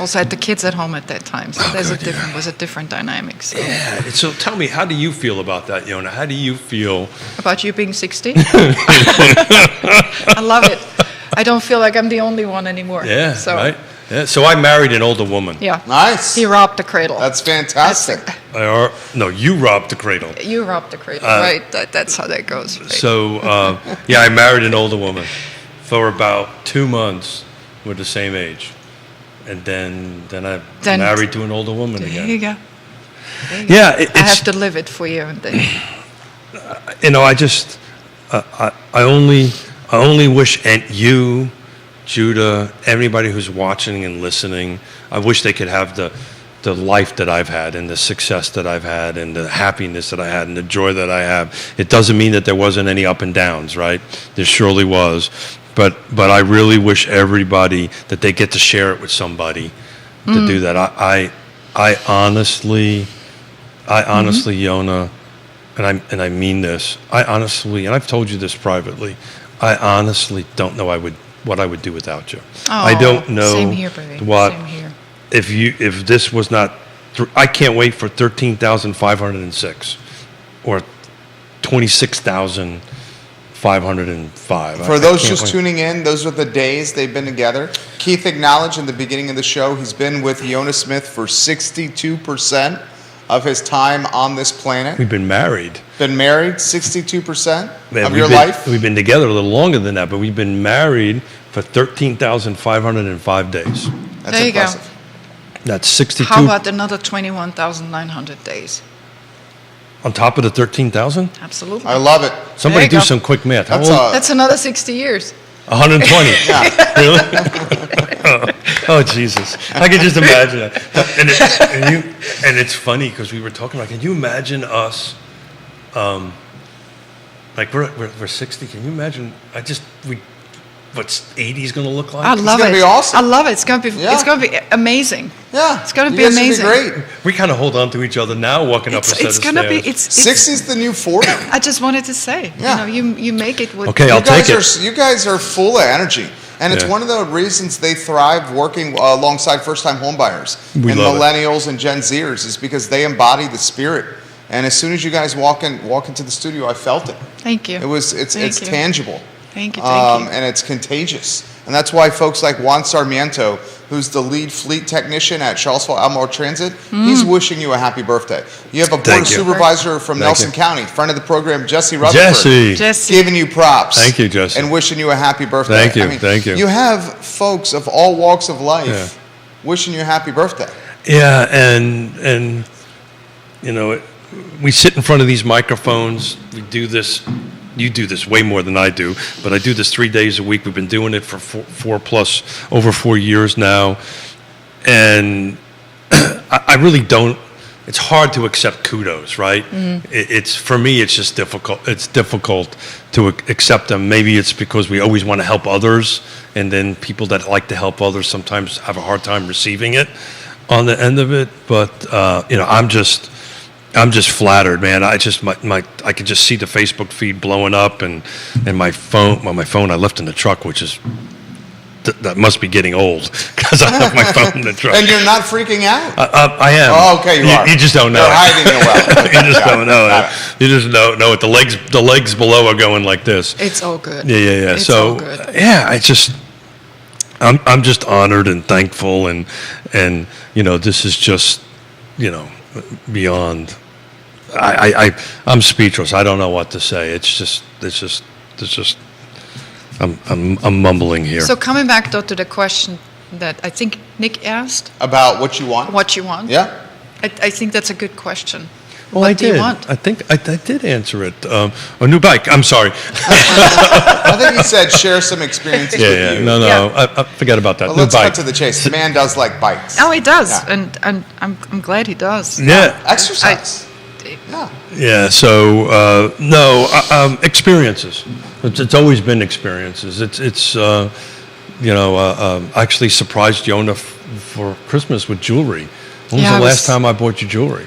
Speaker 3: Also had the kids at home at that time, so there's
Speaker 2: good,
Speaker 3: was a different dynamic. So.
Speaker 2: Yeah. So tell me, how do you feel about that, Yona? How do you feel?
Speaker 3: About you being 60? I love it. I don't feel like I'm the only one anymore.
Speaker 2: Yeah.
Speaker 3: So,
Speaker 2: Right. Yeah. So I married an older woman.
Speaker 3: Yeah.
Speaker 1: Nice.
Speaker 3: He robbed the cradle.
Speaker 1: That's fantastic.
Speaker 2: No, you robbed the cradle.
Speaker 3: You robbed the cradle, right? That's how that goes. Right?
Speaker 2: So, I married an older woman for about 2 months. We're the same age. And then I married to an older woman
Speaker 3: there
Speaker 2: again.
Speaker 3: you go. There you go.
Speaker 2: Yeah,
Speaker 3: I
Speaker 2: it's,
Speaker 3: have to live it for you. And then,
Speaker 2: I just, I only wish you, Judah, everybody who's watching and listening, I wish they could have the life that I've had and the success that I've had and the happiness that I had and the joy that I have. It doesn't mean that there wasn't any up and downs, right? There surely was. But I really wish everybody that they get to share it with somebody to do that. I honestly, Yona, and I mean this. I honestly, and I've told you this privately, I honestly don't know what I would do without you. I don't know
Speaker 3: Same here, baby.
Speaker 2: what
Speaker 3: Same here.
Speaker 2: if this was not. I can't wait for 13,506 or 26,505.
Speaker 1: For those just tuning in, those are the days they've been together. Keith acknowledged in the beginning of the show he's been with Yona Smith for 62% of his time on this planet.
Speaker 2: We've been married.
Speaker 1: Been married 62%
Speaker 2: Man,
Speaker 1: of your
Speaker 2: we've been-
Speaker 1: life.
Speaker 2: We've been together a little longer than that, but we've been married for 13,505 days.
Speaker 1: That's
Speaker 3: There you go.
Speaker 1: impressive.
Speaker 2: That's 62
Speaker 3: How about another 21,900 days?
Speaker 2: on top of the 13,000.
Speaker 3: Absolutely.
Speaker 1: I love it.
Speaker 2: Somebody
Speaker 3: There you
Speaker 2: do
Speaker 3: go.
Speaker 2: some quick math. How
Speaker 1: That's
Speaker 2: old?
Speaker 3: That's another 60 years.
Speaker 2: 120.
Speaker 1: Yeah.
Speaker 2: Really? Oh, Jesus! I could just imagine that. And it's funny because we were talking about. Can you imagine us? Like we're 60. Can you imagine? What's 80 is going to look like?
Speaker 3: I love
Speaker 1: gonna
Speaker 3: it.
Speaker 1: be awesome.
Speaker 3: I love it. It's gonna be.
Speaker 1: Yeah.
Speaker 3: It's gonna be amazing.
Speaker 1: Yeah.
Speaker 3: It's gonna
Speaker 1: You
Speaker 3: be
Speaker 1: guys would
Speaker 3: amazing.
Speaker 1: great.
Speaker 2: We kind of hold on to each other now, walking up a set
Speaker 3: It's
Speaker 2: of
Speaker 3: gonna
Speaker 2: stairs.
Speaker 3: be. It's
Speaker 1: 60 is the new 40.
Speaker 3: I just wanted to say.
Speaker 1: Yeah.
Speaker 3: You make it with.
Speaker 2: Okay, I'll take it.
Speaker 1: You guys are full of energy. And it's
Speaker 2: Yeah.
Speaker 1: one of the reasons they thrive working alongside first-time homebuyers
Speaker 2: We
Speaker 1: and
Speaker 2: love it.
Speaker 1: millennials and Gen Zers is because they embody the spirit. And as soon as you guys walk into the studio, I felt it.
Speaker 3: Thank you.
Speaker 1: It's
Speaker 3: Thank you.
Speaker 1: tangible.
Speaker 3: Thank you. Thank you.
Speaker 1: And it's contagious. And that's why folks like Juan Sarmiento, who's the lead fleet technician at Charlottesville Alamo Transit, he's wishing you a happy birthday. You have a board
Speaker 2: Thank
Speaker 1: of
Speaker 2: you.
Speaker 1: supervisor from
Speaker 2: Thank
Speaker 1: Nelson
Speaker 2: you.
Speaker 1: County, friend of the program, Jesse Rutherford.
Speaker 2: Jesse.
Speaker 1: Giving you props.
Speaker 2: Thank you, Jesse.
Speaker 1: And wishing you a happy birthday.
Speaker 2: Thank you, thank you.
Speaker 1: You have folks of all walks of life
Speaker 2: Yeah.
Speaker 1: wishing you a happy birthday.
Speaker 2: Yeah, and we sit in front of these microphones. We do this. You do this way more than I do, but I do this 3 days a week. We've been doing it for over 4 years now, and I really don't. It's hard to accept kudos, right? It's for me. It's just difficult. It's difficult to accept them. Maybe it's because we always want to help others, and then people that like to help others sometimes have a hard time receiving it on the end of it. But I'm just flattered, man. I can just see the Facebook feed blowing up, and my phone. Well, my phone I left in the truck, which is that must be getting old because I left my phone in the truck.
Speaker 1: And you're not freaking out.
Speaker 2: I am.
Speaker 1: Oh, okay, you are.
Speaker 2: You just don't know.
Speaker 1: You're hiding it well.
Speaker 2: You just don't know
Speaker 1: Got
Speaker 2: it. You just don't know it. The legs below are going like this.
Speaker 3: It's all good.
Speaker 2: Yeah.
Speaker 3: It's
Speaker 2: So
Speaker 3: all good.
Speaker 2: I'm just honored and thankful, and this is just beyond. I'm speechless. I don't know what to say. It's just. I'm mumbling here.
Speaker 3: So coming back though to the question that I think Nick asked,
Speaker 1: About what you want?
Speaker 3: what you want.
Speaker 1: Yeah.
Speaker 3: I think that's a good question.
Speaker 2: Well,
Speaker 3: what
Speaker 2: I
Speaker 3: do
Speaker 2: did.
Speaker 3: you want?
Speaker 2: I think I did answer it. A new bike. I'm sorry.
Speaker 1: I think he said share some experiences with
Speaker 2: Yeah.
Speaker 1: you.
Speaker 2: No.
Speaker 3: Yeah.
Speaker 2: I forget about that.
Speaker 1: But
Speaker 2: New
Speaker 1: let's
Speaker 2: bike.
Speaker 1: cut to the chase. The man does like bikes.
Speaker 3: Oh, he does,
Speaker 1: Yeah.
Speaker 3: and I'm glad he does.
Speaker 2: Yeah.
Speaker 1: Exercise. Yeah.
Speaker 2: Yeah. So experiences. It's always been experiences. It's actually surprised Yona for Christmas with jewelry. When
Speaker 3: Yeah,
Speaker 2: was the
Speaker 3: I
Speaker 2: last
Speaker 3: was-
Speaker 2: time I bought you jewelry?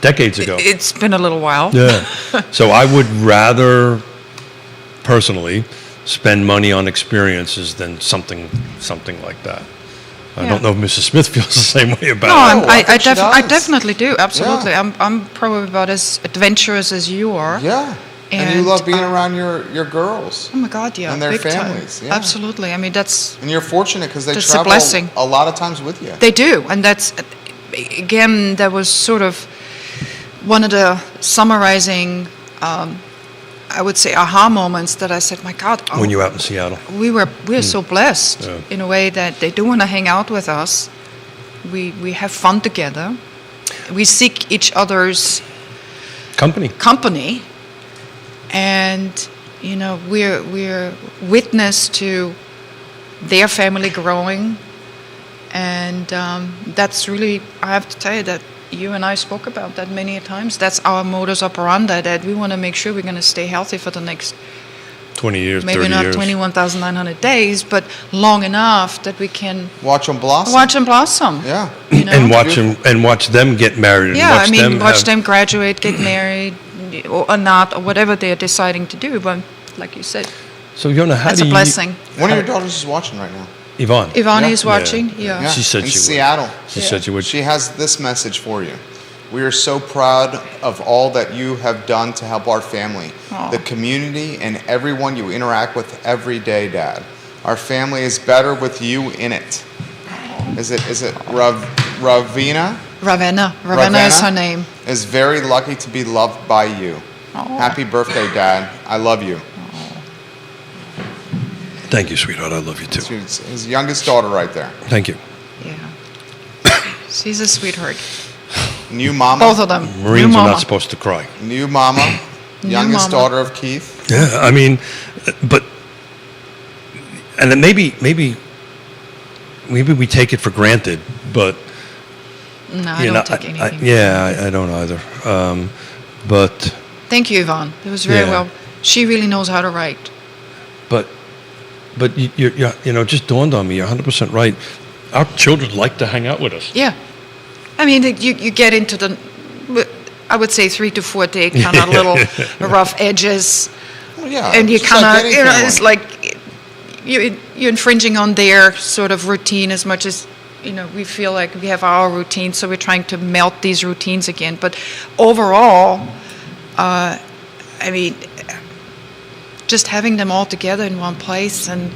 Speaker 2: Decades ago.
Speaker 3: It's been a little while.
Speaker 2: Yeah. So I would rather, personally, spend money on experiences than something like that. I don't know if Mrs. Smith feels the same way about
Speaker 3: No,
Speaker 2: it.
Speaker 1: I think she
Speaker 3: I
Speaker 1: does.
Speaker 3: definitely do. Absolutely.
Speaker 1: Yeah.
Speaker 3: I'm probably about as adventurous as you are.
Speaker 1: Yeah. And you
Speaker 3: And,
Speaker 1: love being around your girls.
Speaker 3: Oh my God, yeah.
Speaker 1: And their
Speaker 3: big time.
Speaker 1: families, yeah.
Speaker 3: Absolutely. I mean, that's
Speaker 1: And you're fortunate because they
Speaker 3: That's a
Speaker 1: travel
Speaker 3: blessing.
Speaker 1: a lot of times with you.
Speaker 3: they do, and that's again that was sort of one of the summarizing, I would say, aha moments that I said, my God,
Speaker 2: When you're out in Seattle.
Speaker 3: we're so blessed
Speaker 2: Yeah.
Speaker 3: in a way that they do want to hang out with us. We have fun together. We seek each other's
Speaker 2: Company.
Speaker 3: company, and we're witness to their family growing, and that's really, I have to tell you that you and I spoke about that many times. That's our modus operandi, that we want to make sure we're going to stay healthy for the next
Speaker 2: 20 years,
Speaker 3: maybe
Speaker 2: 30
Speaker 3: not
Speaker 2: years.
Speaker 3: 21,900 days, but long enough that we can
Speaker 1: Watch them blossom.
Speaker 3: watch them blossom.
Speaker 1: Yeah.
Speaker 3: You know?
Speaker 2: And watch them get married.
Speaker 3: Yeah,
Speaker 2: and watch
Speaker 3: I mean,
Speaker 2: them
Speaker 3: watch
Speaker 2: have-
Speaker 3: them graduate, get married, or not, or whatever they're deciding to do. But like you said,
Speaker 2: So, Yona, how
Speaker 3: that's
Speaker 2: do
Speaker 3: a
Speaker 2: you...
Speaker 3: blessing.
Speaker 1: One of your daughters is watching right now.
Speaker 2: Yvonne.
Speaker 3: Ivani
Speaker 1: Yeah.
Speaker 3: is watching.
Speaker 2: Yeah.
Speaker 3: Yeah.
Speaker 1: Yeah.
Speaker 2: She said
Speaker 1: in
Speaker 2: she would.
Speaker 1: Seattle.
Speaker 2: She said you would.
Speaker 1: She has this message for you. We are so proud of all that you have done to help our family,
Speaker 3: Aw.
Speaker 1: the community, and everyone you interact with every day, Dad. Our family is better with you in it. Is it Ravina?
Speaker 3: Ravenna is her name.
Speaker 1: Is very lucky to be loved by you.
Speaker 3: Aw.
Speaker 1: Happy birthday, Dad. I love you.
Speaker 2: Thank you, sweetheart. I love you, too.
Speaker 1: It's his youngest daughter right there.
Speaker 2: Thank you.
Speaker 3: Yeah. She's a sweetheart.
Speaker 1: New mama.
Speaker 3: Both of them.
Speaker 2: Marines
Speaker 3: New
Speaker 2: are
Speaker 3: mama.
Speaker 2: not supposed to cry.
Speaker 1: New mama.
Speaker 3: New
Speaker 1: Youngest
Speaker 3: mama.
Speaker 1: daughter of Keith.
Speaker 2: Yeah, I mean, but... And then maybe we take it for granted, but...
Speaker 3: No, I
Speaker 2: you
Speaker 3: don't
Speaker 2: know,
Speaker 3: take anything.
Speaker 2: I don't either. But
Speaker 3: Thank you, Yvonne. It was very
Speaker 2: Yeah.
Speaker 3: well. She really knows how to write.
Speaker 2: but you're just dawned on me. You're 100% right. Our children like to hang out with us.
Speaker 3: Yeah. I mean, you get into the, I would say 3 to 4 day kind of little rough edges.
Speaker 1: Well, yeah.
Speaker 3: And you
Speaker 1: just like
Speaker 3: kind of,
Speaker 1: any
Speaker 3: you know,
Speaker 1: family.
Speaker 3: it's like you're infringing on their sort of routine as much as, we feel like we have our routine, so we're trying to melt these routines again. But overall, I mean, just having them all together in one place and,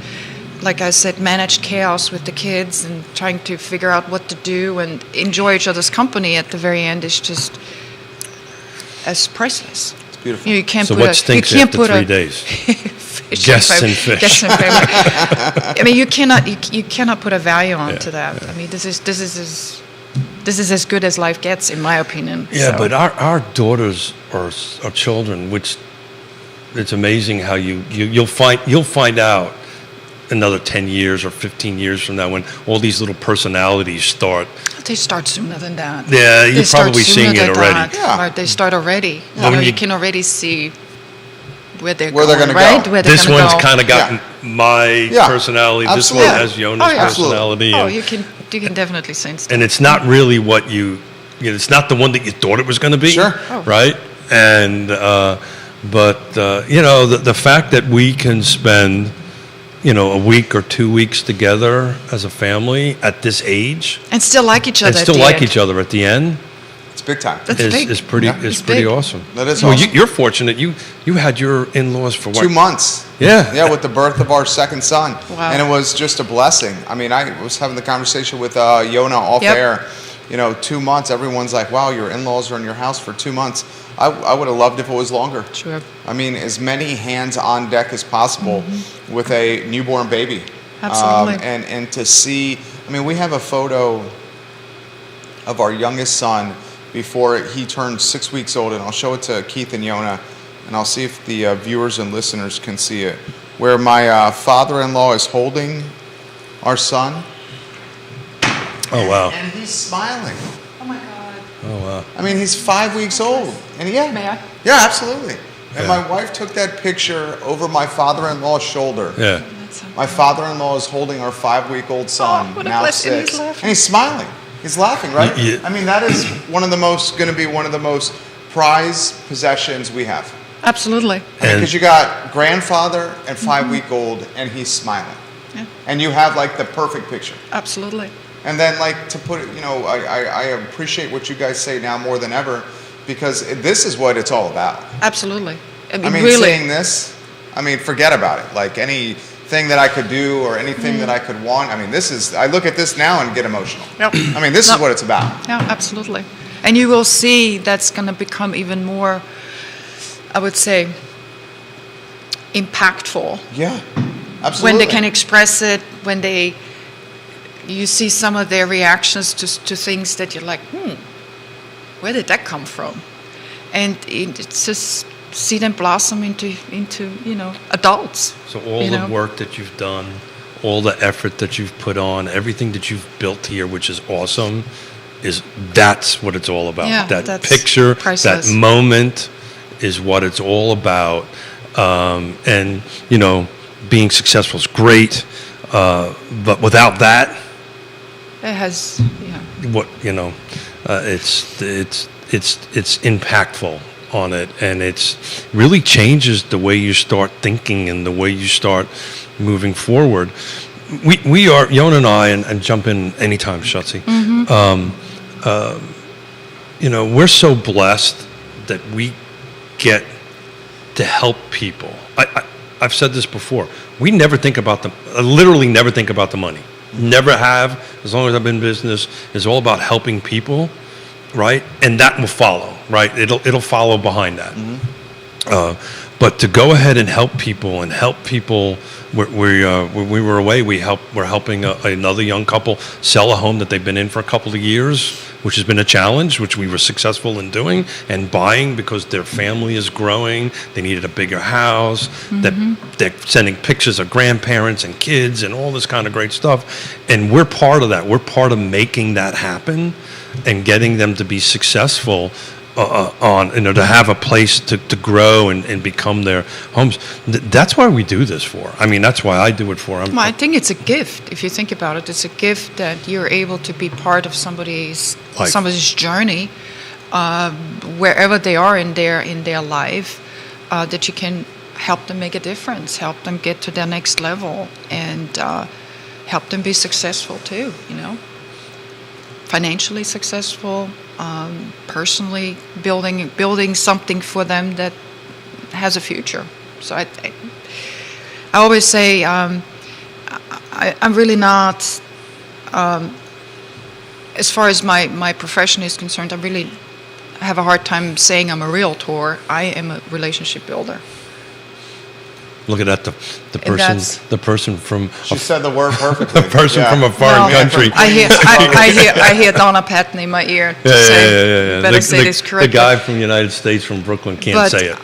Speaker 3: like I said, manage chaos with the kids and trying to figure out what to do and enjoy each other's company at the very end is just as priceless.
Speaker 1: It's beautiful.
Speaker 3: You can't
Speaker 2: So
Speaker 3: put
Speaker 2: what
Speaker 3: a,
Speaker 2: stinks
Speaker 3: you can't
Speaker 2: after
Speaker 3: put
Speaker 2: 3
Speaker 3: a,
Speaker 2: days?
Speaker 3: fish
Speaker 2: Guests
Speaker 3: and
Speaker 2: and fish.
Speaker 3: Guests and family. I mean, you cannot put a value onto
Speaker 2: Yeah,
Speaker 3: that. I mean, this is as good as life gets, in my opinion.
Speaker 2: Yeah,
Speaker 3: So,
Speaker 2: but our daughters are children, which it's amazing how you'll find out another 10 years or 15 years from now when all these little personalities start.
Speaker 3: they start sooner than that.
Speaker 2: Yeah,
Speaker 3: They
Speaker 2: you're
Speaker 3: start
Speaker 2: probably
Speaker 3: sooner
Speaker 2: seeing it
Speaker 3: than
Speaker 2: already.
Speaker 3: that.
Speaker 1: Yeah.
Speaker 3: Right, they start already.
Speaker 2: Well,
Speaker 3: You
Speaker 2: you-
Speaker 3: can already see where they're
Speaker 1: Where
Speaker 3: going,
Speaker 1: they're gonna
Speaker 3: right?
Speaker 1: go.
Speaker 3: Where they're
Speaker 2: This
Speaker 3: gonna
Speaker 2: one's
Speaker 3: go.
Speaker 2: kind of got
Speaker 1: Yeah.
Speaker 2: my
Speaker 1: Yeah,
Speaker 2: personality. This one
Speaker 1: absolutely.
Speaker 2: has Yona's
Speaker 3: Oh, yeah.
Speaker 2: personality.
Speaker 3: Oh,
Speaker 2: and,
Speaker 3: you can definitely sense that.
Speaker 2: and it's not really what it's not the one that you thought it was going to be.
Speaker 1: Sure.
Speaker 3: Oh.
Speaker 2: Right? And, the fact that we can spend, a week or 2 weeks together as a family at this age
Speaker 3: And still like each other.
Speaker 2: and
Speaker 3: at
Speaker 2: still
Speaker 3: the
Speaker 2: like
Speaker 3: end.
Speaker 2: each other at the end
Speaker 1: It's big time.
Speaker 3: That's
Speaker 2: is,
Speaker 3: big.
Speaker 2: is pretty
Speaker 1: Yeah.
Speaker 2: is
Speaker 3: It's
Speaker 2: pretty
Speaker 3: big.
Speaker 2: awesome.
Speaker 1: That is
Speaker 2: Well,
Speaker 1: awesome.
Speaker 2: you're fortunate. You had your in-laws for what?
Speaker 1: 2 months.
Speaker 2: Yeah.
Speaker 1: Yeah, with the birth of our second son.
Speaker 3: Wow.
Speaker 1: And it was just a blessing. I mean, I was having the conversation with Yona off
Speaker 3: Yep.
Speaker 1: air. 2 months, everyone's like, wow, your in-laws are in your house for 2 months. I would have loved if it was longer.
Speaker 3: Sure.
Speaker 1: I mean, as many hands on deck as possible with a newborn baby.
Speaker 3: Absolutely.
Speaker 1: And to see, I mean, we have a photo of our youngest son before he turned 6 weeks old, and I'll show it to Keith and Yona, and I'll see if the viewers and listeners can see it, where my father-in-law is holding our son,
Speaker 2: Oh wow.
Speaker 1: and he's smiling.
Speaker 3: Oh my God.
Speaker 2: Oh wow.
Speaker 1: I mean, he's 5 weeks old, and
Speaker 3: May I?
Speaker 1: yeah, absolutely. And
Speaker 2: Yeah.
Speaker 1: my wife took that picture over my father-in-law's shoulder.
Speaker 2: Yeah.
Speaker 3: That's so
Speaker 1: My father-in-law is holding our 5-week-old son,
Speaker 3: Oh, what a
Speaker 1: now
Speaker 3: blessing.
Speaker 1: 6,
Speaker 3: He's laughing.
Speaker 1: and he's smiling. He's laughing, right?
Speaker 2: Yeah.
Speaker 1: I mean, that is going to be one of the most prized possessions we have.
Speaker 3: Absolutely.
Speaker 2: And-
Speaker 1: Because you got grandfather and 5-week-old, and he's smiling.
Speaker 3: Yeah.
Speaker 1: And you have like the perfect picture.
Speaker 3: Absolutely.
Speaker 1: And then, like, to put it, I appreciate what you guys say now more than ever, because this is what it's all about.
Speaker 3: Absolutely.
Speaker 1: I mean,
Speaker 3: really.
Speaker 1: seeing this, forget about it. Like, anything that I could do or anything that I could want, I look at this now and get emotional.
Speaker 3: Yep.
Speaker 1: This is
Speaker 3: Yep.
Speaker 1: what it's about.
Speaker 3: Yeah, absolutely. And you will see that's going to become even more, I would say, impactful.
Speaker 1: Yeah, absolutely.
Speaker 3: When they can express it, when you see some of their reactions to things that you're like, where did that come from? And it's just see them blossom into adults.
Speaker 2: So all the work that you've done, all the effort that you've put on, everything that you've built here, which is awesome, that's what it's all about.
Speaker 3: Yeah,
Speaker 2: that
Speaker 3: that's
Speaker 2: picture,
Speaker 3: priceless.
Speaker 2: that moment is what it's all about. And being successful is great, but without that,
Speaker 3: It has,
Speaker 2: it's impactful on it, and it's really changes the way you start thinking and the way you start moving forward. We are, Yona and I, and jump in anytime, Shotzi. We're so blessed that we get to help people. I've said this before. We never think about I literally never think about the money. Never have, as long as I've been in business. It's all about helping people, right? And that will follow, right? It'll follow behind that. But to go ahead and help people when we were away, we're helping another young couple sell a home that they've been in for a couple of years, which has been a challenge, which we were successful in doing and buying because their family is growing. They needed a bigger house. They're sending pictures of grandparents and kids and all this kind of great stuff. And we're part of that. We're part of making that happen and getting them to be successful to have a place to grow and become their homes. That's why we do this for. That's why I do it for.
Speaker 3: Well, I think it's a gift. If you think about it, it's a gift that you're able to be part of somebody's journey, wherever they are in their life, that you can help them make a difference, help them get to their next level, and help them be successful too. Financially successful. Personally building something for them that has a future. So I always say I'm really not, as far as my profession is concerned, I really have a hard time saying I'm a realtor. I am a relationship builder.
Speaker 2: Look at that, the person from
Speaker 1: She said the word perfectly.
Speaker 2: the person from a foreign country.
Speaker 3: I hear Donna patting in my ear to say, better say this correctly.
Speaker 2: The guy from the United States, from Brooklyn, can't say it.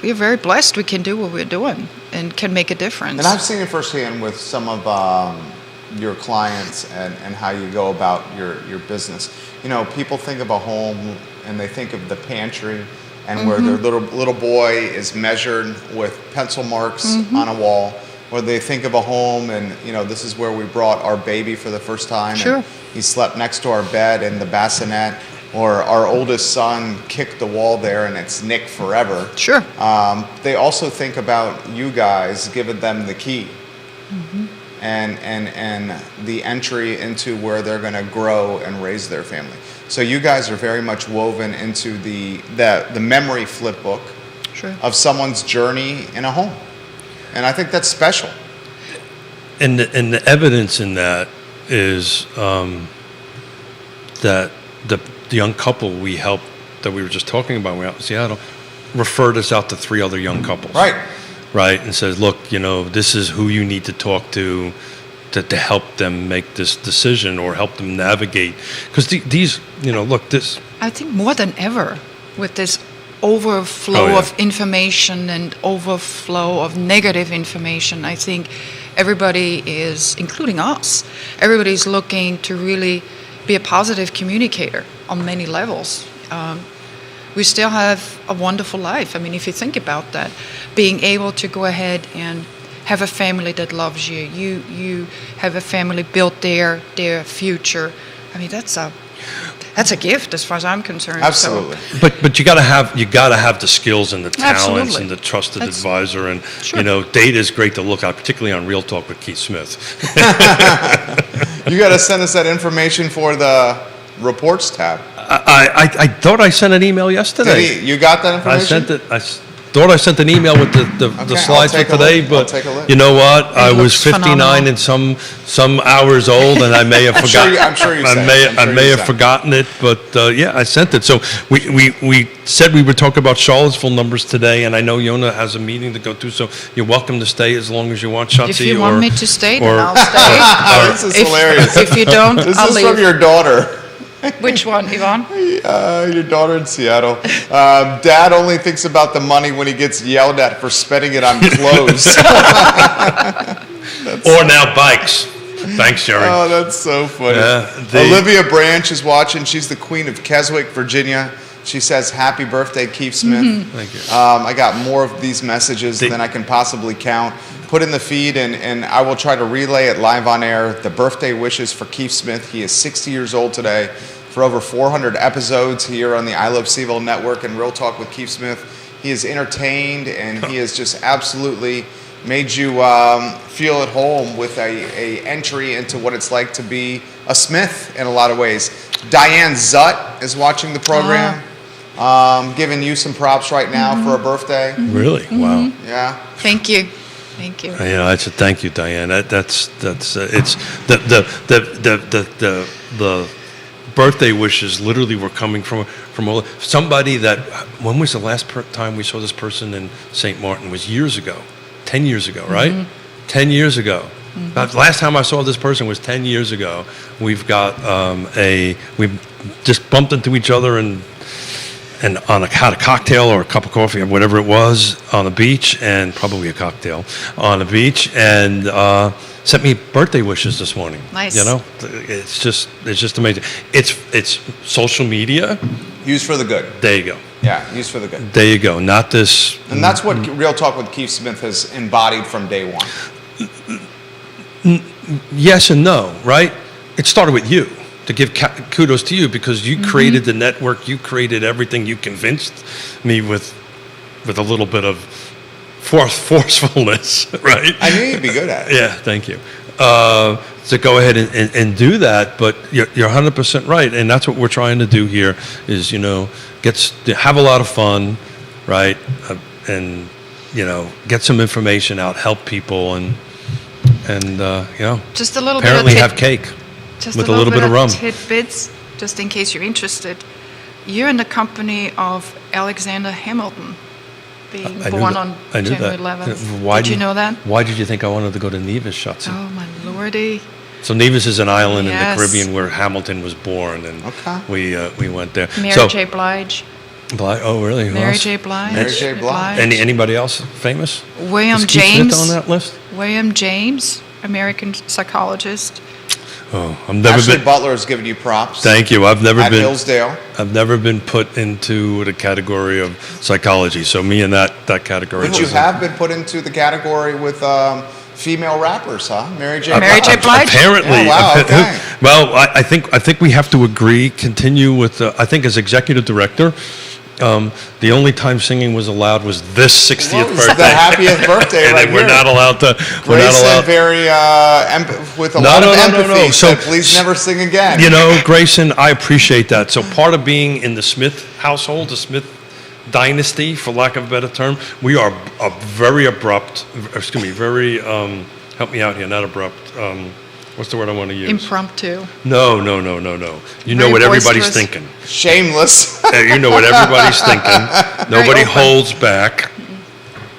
Speaker 3: We're very blessed. We can do what we're doing and can make a difference.
Speaker 1: And I've seen it firsthand with some of your clients and how you go about your business. People think of a home and they think of the pantry and where their little boy is measured with pencil marks on a wall, or they think of a home and this is where we brought our baby for the first time.
Speaker 3: Sure.
Speaker 1: And he slept next to our bed in the bassinet, or our oldest son kicked the wall there and it's Nick forever.
Speaker 3: Sure.
Speaker 1: They also think about you guys giving them the key and the entry into where they're going to grow and raise their family. So you guys are very much woven into the memory flip book of someone's journey in a home. And I think that's special.
Speaker 2: And the evidence in that is that the young couple we helped, that we were just talking about when we were out in Seattle, referred us out to 3 other young couples. Right, and says, look, this is who you need to talk to help them make this decision or help them navigate. Because these, this...
Speaker 3: I think more than ever, with this overflow of information and overflow of negative information, I think everybody is, including us, everybody's looking to really be a positive communicator on many levels. We still have a wonderful life. If you think about that, being able to go ahead and have a family that loves you, you have a family built their future. That's a gift as far as I'm concerned.
Speaker 1: Absolutely.
Speaker 3: So.
Speaker 2: But you gotta have the skills and the talents
Speaker 3: Absolutely.
Speaker 2: and the trusted advisor, and
Speaker 3: Sure.
Speaker 2: data is great to look at, particularly on Real Talk with Keith Smith.
Speaker 1: You got to send us that information for the reports tab.
Speaker 2: I thought I sent an email yesterday.
Speaker 1: You got that
Speaker 2: I
Speaker 1: information?
Speaker 2: sent it. Thought I sent an email with the
Speaker 1: Okay,
Speaker 2: slides
Speaker 1: I'll
Speaker 2: for
Speaker 1: take a
Speaker 2: today,
Speaker 1: look. I'll
Speaker 2: but
Speaker 1: take a look.
Speaker 2: you know what? I was
Speaker 3: looks
Speaker 2: 59
Speaker 3: phenomenal.
Speaker 2: and some hours old, and I may have forgotten.
Speaker 1: I'm sure you
Speaker 2: I
Speaker 1: said
Speaker 2: may
Speaker 1: it. I'm
Speaker 2: I
Speaker 1: sure
Speaker 2: may
Speaker 1: you
Speaker 2: have
Speaker 1: said it.
Speaker 2: forgotten it, but yeah, I sent it. So we said we would talk about Charlottesville numbers today, and I know Yona has a meeting to go to, so you're welcome to stay as long as you want, Shotzi.
Speaker 3: If you want me to stay, then
Speaker 2: or-
Speaker 3: I'll stay.
Speaker 1: This is hilarious.
Speaker 3: If you don't,
Speaker 1: This
Speaker 3: I'll
Speaker 1: is
Speaker 3: leave.
Speaker 1: from your daughter.
Speaker 3: Which one, Yvonne?
Speaker 1: Your daughter in Seattle. Dad only thinks about the money when he gets yelled at for spending it on clothes.
Speaker 2: Or now bikes. Thanks, Jerry.
Speaker 1: Oh, that's so funny.
Speaker 2: Yeah,
Speaker 1: Olivia Branch is watching. She's the queen of Keswick, Virginia. She says, "Happy birthday, Keith Smith."
Speaker 2: Thank you.
Speaker 1: I got more of these messages
Speaker 2: They-
Speaker 1: than I can possibly count. Put in the feed, and I will try to relay it live on air. The birthday wishes for Keith Smith. He is 60 years old today. For over 400 episodes here on the I Love Seville Network and Real Talk with Keith Smith, he has entertained, and he has just absolutely made you feel at home with a entry into what it's like to be a Smith in a lot of ways. Diane Zutt is watching the program. Giving you some props right now for a birthday.
Speaker 2: Really? Wow.
Speaker 1: Yeah.
Speaker 3: Thank you. Thank you.
Speaker 2: Yeah, I should thank you, Diane. That's it's the birthday wishes literally were coming from somebody that. When was the last time we saw this person in St. Martin? It was years ago, 10 years ago, right? 10 years ago. About the last time I saw this person was 10 years ago. We've got we just bumped into each other and had a cocktail or a cup of coffee or whatever it was on the beach, and probably a cocktail on the beach, and sent me birthday wishes this morning.
Speaker 3: Nice.
Speaker 2: You know, it's just amazing. It's social media.
Speaker 1: Used for the good.
Speaker 2: There you go.
Speaker 1: Yeah, used for the good.
Speaker 2: There you go. Not this.
Speaker 1: And that's what Real Talk with Keith Smith has embodied from day one.
Speaker 2: Yes and no, right? It started with you. To give kudos to you because you created the network, you created everything. You convinced me with a little bit of forcefulness, right?
Speaker 1: I knew you'd be good at it.
Speaker 2: Yeah, thank you. To go ahead and do that, but you're 100% right, and that's what we're trying to do here. Is have a lot of fun, right? And get some information out, help people, and
Speaker 3: Just a little
Speaker 2: apparently
Speaker 3: bit of
Speaker 2: have cake.
Speaker 3: Just
Speaker 2: with a little bit of rum.
Speaker 3: tidbits, just in case you're interested. You're in the company of Alexander Hamilton, being
Speaker 2: I knew
Speaker 3: born
Speaker 2: that.
Speaker 3: on
Speaker 2: I knew
Speaker 3: January
Speaker 2: that.
Speaker 3: 11th. Did you know that?
Speaker 2: Why did you think I wanted to go to Nevis, Shotzi?
Speaker 3: Oh, my lordy.
Speaker 2: So Nevis is an island in
Speaker 3: Yes.
Speaker 2: the Caribbean where Hamilton was born, and
Speaker 1: Okay.
Speaker 2: we went there.
Speaker 3: Mary
Speaker 2: So,
Speaker 3: J. Blige.
Speaker 2: Oh, really? Who
Speaker 3: Mary
Speaker 2: else?
Speaker 3: J. Blige.
Speaker 1: Mary J. Blige.
Speaker 2: Anybody else famous?
Speaker 3: William
Speaker 2: Is Keith
Speaker 3: James.
Speaker 2: Smith on that list?
Speaker 3: William James, American psychologist.
Speaker 2: Oh, I've never
Speaker 1: Ashley
Speaker 2: been.
Speaker 1: Butler has given you props.
Speaker 2: Thank you. I've never
Speaker 1: at
Speaker 2: been.
Speaker 1: Hillsdale.
Speaker 2: I've never been put into the category of psychology. So me in that category.
Speaker 1: But you
Speaker 2: wasn't-
Speaker 1: have been put into the category with female rappers, huh? Mary J.
Speaker 3: Mary J. Blige?
Speaker 2: Apparently.
Speaker 1: Yeah, wow, okay.
Speaker 2: Well, I think we have to agree. Continue with. I think as executive director, the only time singing was allowed was this 60th
Speaker 1: Well, it's
Speaker 2: birthday.
Speaker 1: the happiest birthday
Speaker 2: and
Speaker 1: right
Speaker 2: then we're
Speaker 1: here.
Speaker 2: not allowed to. We're not
Speaker 1: Grayson,
Speaker 2: allowed.
Speaker 1: very with a
Speaker 2: No,
Speaker 1: lot
Speaker 2: no,
Speaker 1: of
Speaker 2: no, no,
Speaker 1: empathy,
Speaker 2: no.
Speaker 1: said,
Speaker 2: So-
Speaker 1: please never sing again.
Speaker 2: You know, Grayson, I appreciate that. So part of being in the Smith household, the Smith dynasty, for lack of a better term, we are a very abrupt, very, help me out here, not abrupt, what's the word I want to use?
Speaker 3: Impromptu.
Speaker 2: No. You know
Speaker 3: Very
Speaker 2: what everybody's
Speaker 3: boisterous.
Speaker 2: thinking.
Speaker 1: Shameless.
Speaker 2: You know what everybody's thinking. Nobody
Speaker 3: open.
Speaker 2: holds back.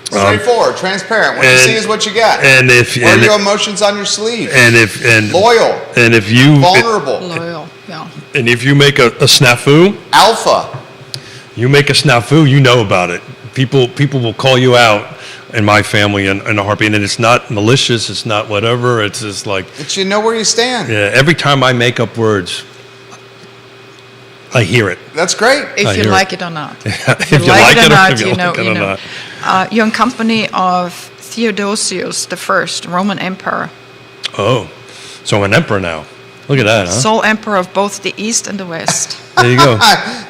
Speaker 1: Straightforward, transparent. What you
Speaker 2: and-
Speaker 1: see is what you get.
Speaker 2: And if
Speaker 1: Wear
Speaker 2: and,
Speaker 1: your emotions on your sleeve. Loyal.
Speaker 2: and if you
Speaker 1: Vulnerable.
Speaker 3: Loyal. Yeah.
Speaker 2: and if you make a snafu,
Speaker 1: Alpha.
Speaker 2: you make a snafu, you know about it. People will call you out in my family in a heartbeat, and it's not malicious, it's not whatever, it's just like,
Speaker 1: But you know where you stand.
Speaker 2: yeah, every time I make up words, I hear it.
Speaker 1: That's great.
Speaker 2: I
Speaker 3: If you
Speaker 2: hear
Speaker 3: like it or not.
Speaker 2: If
Speaker 3: you like it or not,
Speaker 2: if
Speaker 3: you know.
Speaker 2: like it or not.
Speaker 3: You're in company of Theodosius I, Roman Emperor,
Speaker 2: Oh, so I'm an emperor now. Look at that, huh?
Speaker 3: sole emperor of both the East and the West.
Speaker 2: There you go.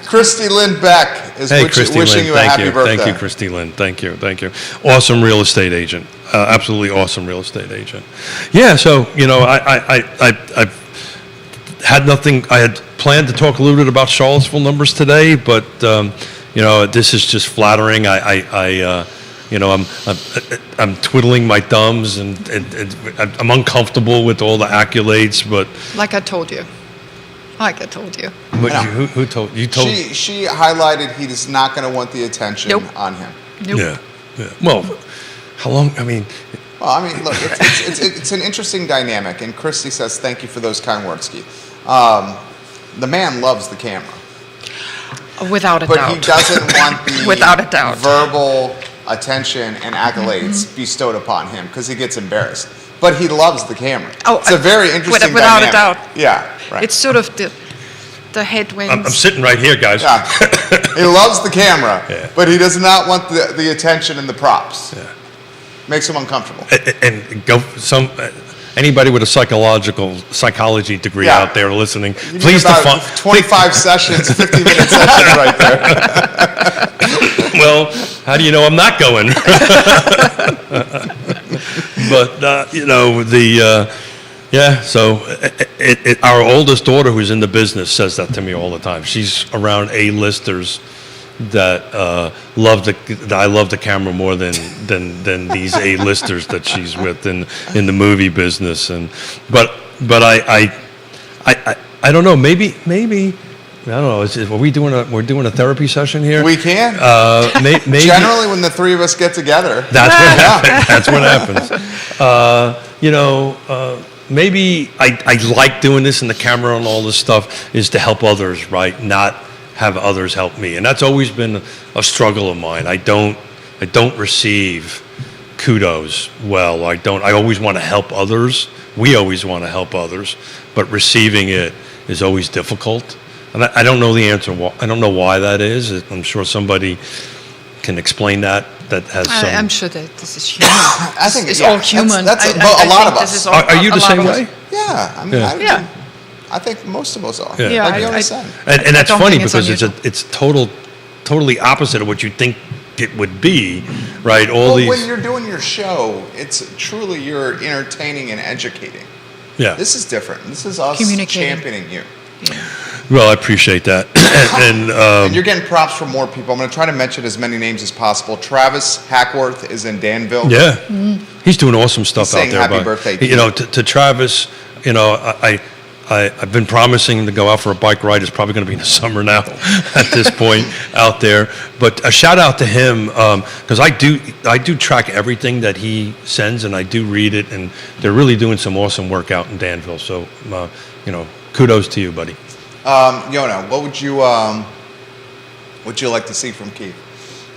Speaker 1: Christy Lynn Beck is
Speaker 2: Hey, Christy
Speaker 1: wishing
Speaker 2: Lynn,
Speaker 1: you a
Speaker 2: thank
Speaker 1: happy
Speaker 2: you.
Speaker 1: birthday.
Speaker 2: Thank you, Christy Lynn. Thank you. Awesome real estate agent. Absolutely awesome real estate agent. Yeah, so, you know, I've had nothing. I had planned to talk a little bit about Charlottesville numbers today, but this is just flattering. I'm twiddling my thumbs, and I'm uncomfortable with all the accolades. But
Speaker 3: Like I told you.
Speaker 2: but who told you? Told
Speaker 1: She highlighted he is not going to want the attention
Speaker 3: Nope.
Speaker 1: on him.
Speaker 3: Nope.
Speaker 2: Yeah. Well, how long? I mean,
Speaker 1: Well, I mean, look, it's an interesting dynamic, and Christy says, thank you for those kind words, Keith. The man loves the camera,
Speaker 3: Without a
Speaker 1: but
Speaker 3: doubt.
Speaker 1: he doesn't want the
Speaker 3: Without a doubt.
Speaker 1: verbal attention and accolades bestowed upon him because he gets embarrassed. But he loves the camera.
Speaker 3: Oh,
Speaker 1: It's a very interesting
Speaker 3: without a
Speaker 1: dynamic.
Speaker 3: doubt.
Speaker 1: Yeah, right.
Speaker 3: It's sort of the headwinds.
Speaker 2: I'm sitting right here, guys.
Speaker 1: Yeah. He loves the camera,
Speaker 2: Yeah.
Speaker 1: but he does not want the attention and the props.
Speaker 2: Yeah.
Speaker 1: Makes him uncomfortable.
Speaker 2: And go anybody with a psychology degree
Speaker 1: Yeah.
Speaker 2: out there listening,
Speaker 1: You
Speaker 2: please
Speaker 1: need about
Speaker 2: define.
Speaker 1: 25 sessions, 15-minute sessions right there.
Speaker 2: Well, how do you know I'm not going? But So our oldest daughter, who's in the business, says that to me all the time. She's around A-listers that I love the camera more than these A-listers that she's with in the movie business. But I don't know. Maybe I don't know. We're doing a therapy session here.
Speaker 1: We can.
Speaker 2: Maybe
Speaker 1: Generally, when the three of us get together,
Speaker 2: that's what happens. That's what happens. Maybe I like doing this, and the camera and all this stuff is to help others, right? Not have others help me, and that's always been a struggle of mine. I don't receive kudos well. I always want to help others. We always want to help others, but receiving it is always difficult. And I don't know the answer. I don't know why that is. I'm sure somebody can explain that has some.
Speaker 3: I'm sure that this is human.
Speaker 1: I think
Speaker 3: it's
Speaker 1: yeah,
Speaker 3: all human.
Speaker 1: That's
Speaker 3: I
Speaker 1: a lot
Speaker 3: think
Speaker 1: of
Speaker 3: this
Speaker 1: us.
Speaker 3: is all-
Speaker 2: Are you
Speaker 3: a
Speaker 2: the
Speaker 3: lot
Speaker 2: same
Speaker 3: of us.
Speaker 2: way?
Speaker 1: Yeah, I mean,
Speaker 2: Yeah.
Speaker 3: Yeah.
Speaker 1: I think most of us are.
Speaker 2: Yeah.
Speaker 3: Yeah,
Speaker 1: Like
Speaker 3: I-
Speaker 1: you
Speaker 3: I-
Speaker 1: always said.
Speaker 2: And that's
Speaker 3: don't
Speaker 2: funny
Speaker 3: think it's
Speaker 2: because it's totally opposite of what you think it would be, right?
Speaker 1: Well, when you're doing your show, it's truly you're entertaining and educating.
Speaker 2: yeah.
Speaker 1: This is different. This is us
Speaker 3: Communicating.
Speaker 1: championing you.
Speaker 2: Well, I appreciate that, and
Speaker 1: And you're getting props from more people. I'm going to try to mention as many names as possible. Travis Hackworth is in Danville.
Speaker 2: yeah, he's doing awesome stuff
Speaker 1: He's
Speaker 2: out
Speaker 1: saying
Speaker 2: there.
Speaker 1: happy
Speaker 2: but,
Speaker 1: birthday to
Speaker 2: you know, to Travis, I've been promising to go out for a bike ride. It's probably going to be in the summer now at this point out there. But a shout out to him because I do track everything that he sends, and I do read it, and they're really doing some awesome work out in Danville. So kudos to you, buddy.
Speaker 1: Yona, what would you like to see from Keith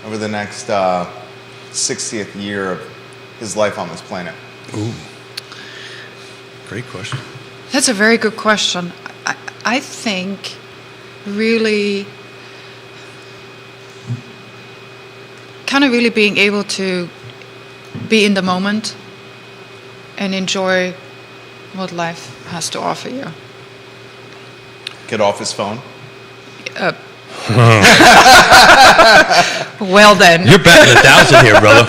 Speaker 1: over the next 60th year of his life on this planet?
Speaker 2: Ooh, great question.
Speaker 3: That's a very good question. I think really being able to be in the moment and enjoy what life has to offer you.
Speaker 1: Get off his phone.
Speaker 3: Well then.
Speaker 2: You're batting 1,000 here, brother.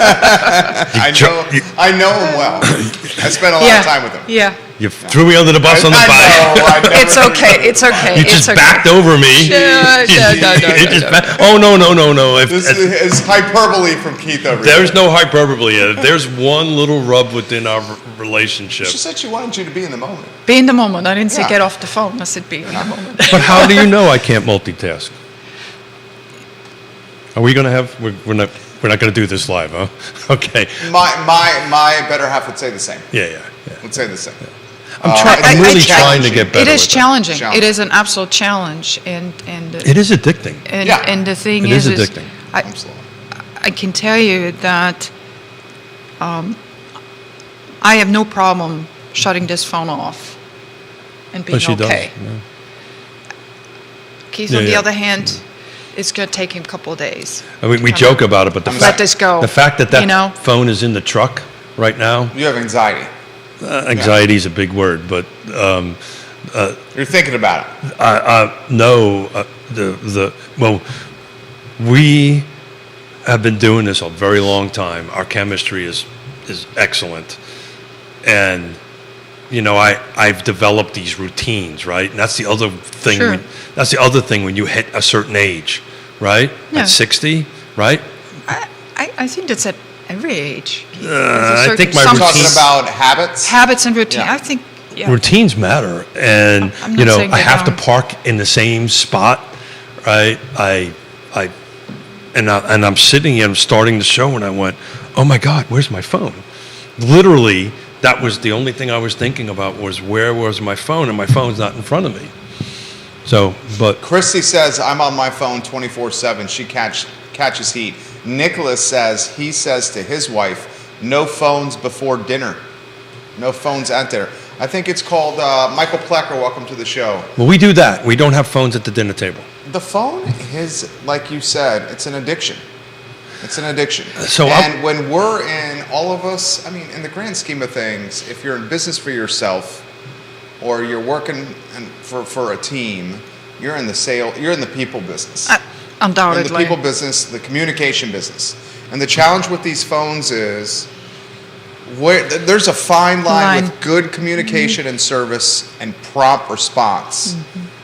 Speaker 1: I know him well. I spent a lot of time with him.
Speaker 3: Yeah.
Speaker 2: You threw me under the bus on the bike.
Speaker 1: I never
Speaker 3: It's okay. It's okay.
Speaker 2: You
Speaker 3: it's
Speaker 2: just
Speaker 3: okay.
Speaker 2: backed over me.
Speaker 3: No.
Speaker 2: You just oh no!
Speaker 1: This is hyperbole from Keith over here.
Speaker 2: There's no hyperbole. There's one little rub within our relationship.
Speaker 1: She said she wanted you to be in the moment.
Speaker 3: Be in the moment. I didn't say
Speaker 1: Yeah.
Speaker 3: get off the phone. I said be in the moment.
Speaker 2: But how do you know I can't multitask? Are we going to have? We're not going to do this live, huh? Okay.
Speaker 1: My better half would say the same.
Speaker 2: Yeah.
Speaker 1: Would say the same.
Speaker 2: I'm really trying to get better.
Speaker 3: It is
Speaker 2: with that.
Speaker 3: challenging.
Speaker 1: Challenge.
Speaker 3: It is an absolute challenge, and
Speaker 2: It is addicting.
Speaker 1: Yeah.
Speaker 3: and the thing
Speaker 2: It is addicting.
Speaker 1: Absolutely.
Speaker 3: I can tell you that I have no problem shutting this phone off and being
Speaker 2: But she
Speaker 3: okay.
Speaker 2: does. Yeah.
Speaker 3: Keith,
Speaker 2: Yeah,
Speaker 3: on the
Speaker 2: yeah.
Speaker 3: other hand, it's going to take him a couple of days.
Speaker 2: I mean, we
Speaker 3: Come
Speaker 2: joke
Speaker 3: on.
Speaker 2: about it, but the
Speaker 1: Let
Speaker 2: fact,
Speaker 3: this go,
Speaker 2: the fact that
Speaker 3: you know?
Speaker 2: phone is in the truck right now,
Speaker 1: You have anxiety.
Speaker 2: anxiety is a big word, but
Speaker 1: You're thinking about it.
Speaker 2: no, well, we have been doing this a very long time. Our chemistry is excellent, and I've developed these routines, right? And that's the other thing.
Speaker 3: Sure.
Speaker 2: That's the other thing when you hit a certain age, right?
Speaker 3: Yeah.
Speaker 2: At 60, right?
Speaker 3: I think that's at every age.
Speaker 2: I think my
Speaker 1: Talking
Speaker 2: routine-
Speaker 1: about habits.
Speaker 3: habits and routine.
Speaker 1: Yeah.
Speaker 3: I think yeah.
Speaker 2: Routines matter, and
Speaker 3: I'm not saying
Speaker 2: I
Speaker 3: they
Speaker 2: have to
Speaker 3: don't.
Speaker 2: park in the same spot, right? And I'm sitting here, I'm starting the show, and I went, oh my God, where's my phone? Literally, that was the only thing I was thinking about was where was my phone, and my phone's not in front of me. So, but
Speaker 1: Christy says, I'm on my phone 24/7. She catches heat. Nicholas says, he says to his wife, no phones before dinner. No phones at dinner. I think it's called, Michael Plecker, welcome to the show.
Speaker 2: well, we do that. We don't have phones at the dinner table.
Speaker 1: The phone is, like you said, it's an addiction. It's an addiction.
Speaker 2: So
Speaker 1: and when we're in, all of us, I mean, in the grand scheme of things, if you're in business for yourself or you're working for a team, you're in the people business. In
Speaker 3: Undoubtedly.
Speaker 1: the people business, the communication business. And the challenge with these phones is there's a fine line with good communication and service and prompt response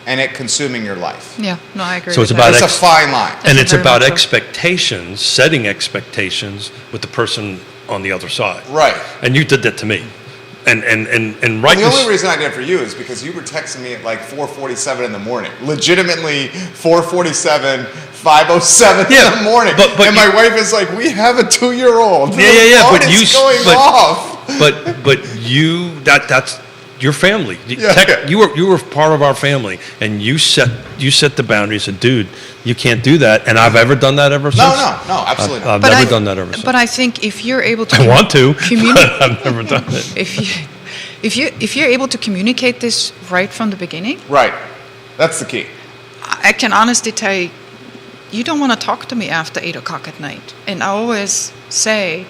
Speaker 1: and it consuming your life.
Speaker 3: Yeah, no, I agree.
Speaker 2: So it's
Speaker 3: with
Speaker 2: about
Speaker 3: that.
Speaker 1: It's a fine line.
Speaker 2: And
Speaker 3: That's
Speaker 2: it's
Speaker 3: very
Speaker 2: about
Speaker 3: much so.
Speaker 2: expectations, setting expectations with the person on the other side.
Speaker 1: Right.
Speaker 2: And you did that to me. And
Speaker 1: Well,
Speaker 2: right
Speaker 1: the only reason I did it for you is because you were texting me at like 4:47 in the morning. Legitimately 4:47, 5:07
Speaker 2: Yeah,
Speaker 1: in the morning.
Speaker 2: but
Speaker 1: and my wife is like, we have a 2-year-old.
Speaker 2: Yeah,
Speaker 1: The
Speaker 2: but
Speaker 1: phone
Speaker 2: you
Speaker 1: is going
Speaker 2: but,
Speaker 1: off.
Speaker 2: but you that's your family.
Speaker 1: Yeah.
Speaker 2: You were part of our family, and you set the boundaries. And dude, you can't do that. And I've ever done that ever since.
Speaker 1: No, absolutely not.
Speaker 2: I've
Speaker 3: But
Speaker 2: never done that ever since.
Speaker 3: But I think if you're able to
Speaker 2: I want to,
Speaker 3: communicate,
Speaker 2: but I've never done it.
Speaker 3: if you're able to communicate this right from the beginning,
Speaker 1: Right. That's the key.
Speaker 3: I can honestly tell you, you don't want to talk to me after 8 o'clock at night. And I always say,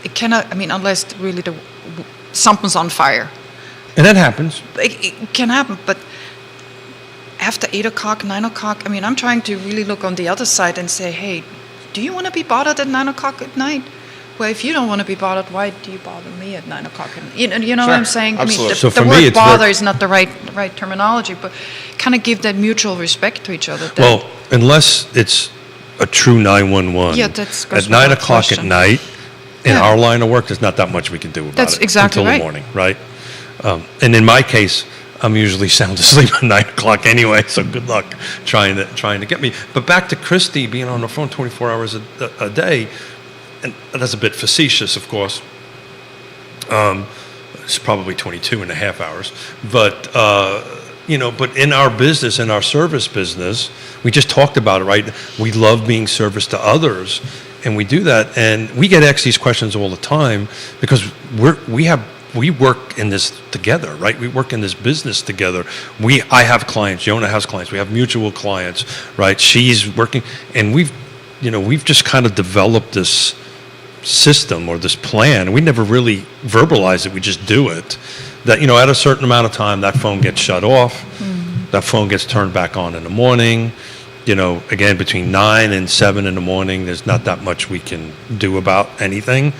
Speaker 3: it cannot. I mean, unless really something's on fire.
Speaker 2: And that happens.
Speaker 3: It can happen, but after 8 o'clock, 9 o'clock, I mean, I'm trying to really look on the other side and say, hey, do you want to be bothered at 9 o'clock at night? Well, if you don't want to be bothered, why do you bother me at 9 o'clock? You know
Speaker 1: Sure,
Speaker 3: what I'm saying?
Speaker 1: absolutely.
Speaker 3: I mean,
Speaker 2: So
Speaker 3: the
Speaker 2: for me,
Speaker 3: word
Speaker 2: it's
Speaker 3: bother
Speaker 2: very-
Speaker 3: is not the right terminology, but kind of give that mutual respect to each other. that-
Speaker 2: Well, unless it's a true 911.
Speaker 3: Yeah, that's-
Speaker 2: at
Speaker 3: goes
Speaker 2: 9
Speaker 3: without
Speaker 2: o'clock at
Speaker 3: question.
Speaker 2: night. In
Speaker 3: Yeah.
Speaker 2: our line of work, there's not that much we can do about
Speaker 3: That's
Speaker 2: it
Speaker 3: exactly
Speaker 2: until
Speaker 3: right.
Speaker 2: the morning, right? And in my case, I'm usually sound asleep at 9 o'clock anyway. So good luck trying to get me. But back to Christy being on the phone 24 hours a day, and that's a bit facetious, of course. It's probably 22 and a half hours, but but in our business, in our service business, we just talked about it, right? We love being service to others, and we do that, and we get asked these questions all the time because we work in this together, right? We work in this business together. I have clients, Yona has clients, we have mutual clients, right? She's working, and we've just kind of developed this system or this plan. We never really verbalize it, we just do it. That, at a certain amount of time, that phone gets shut off, that phone gets turned back on in the morning. Again, between 9 and 7 in the morning, there's not that much we can do about anything.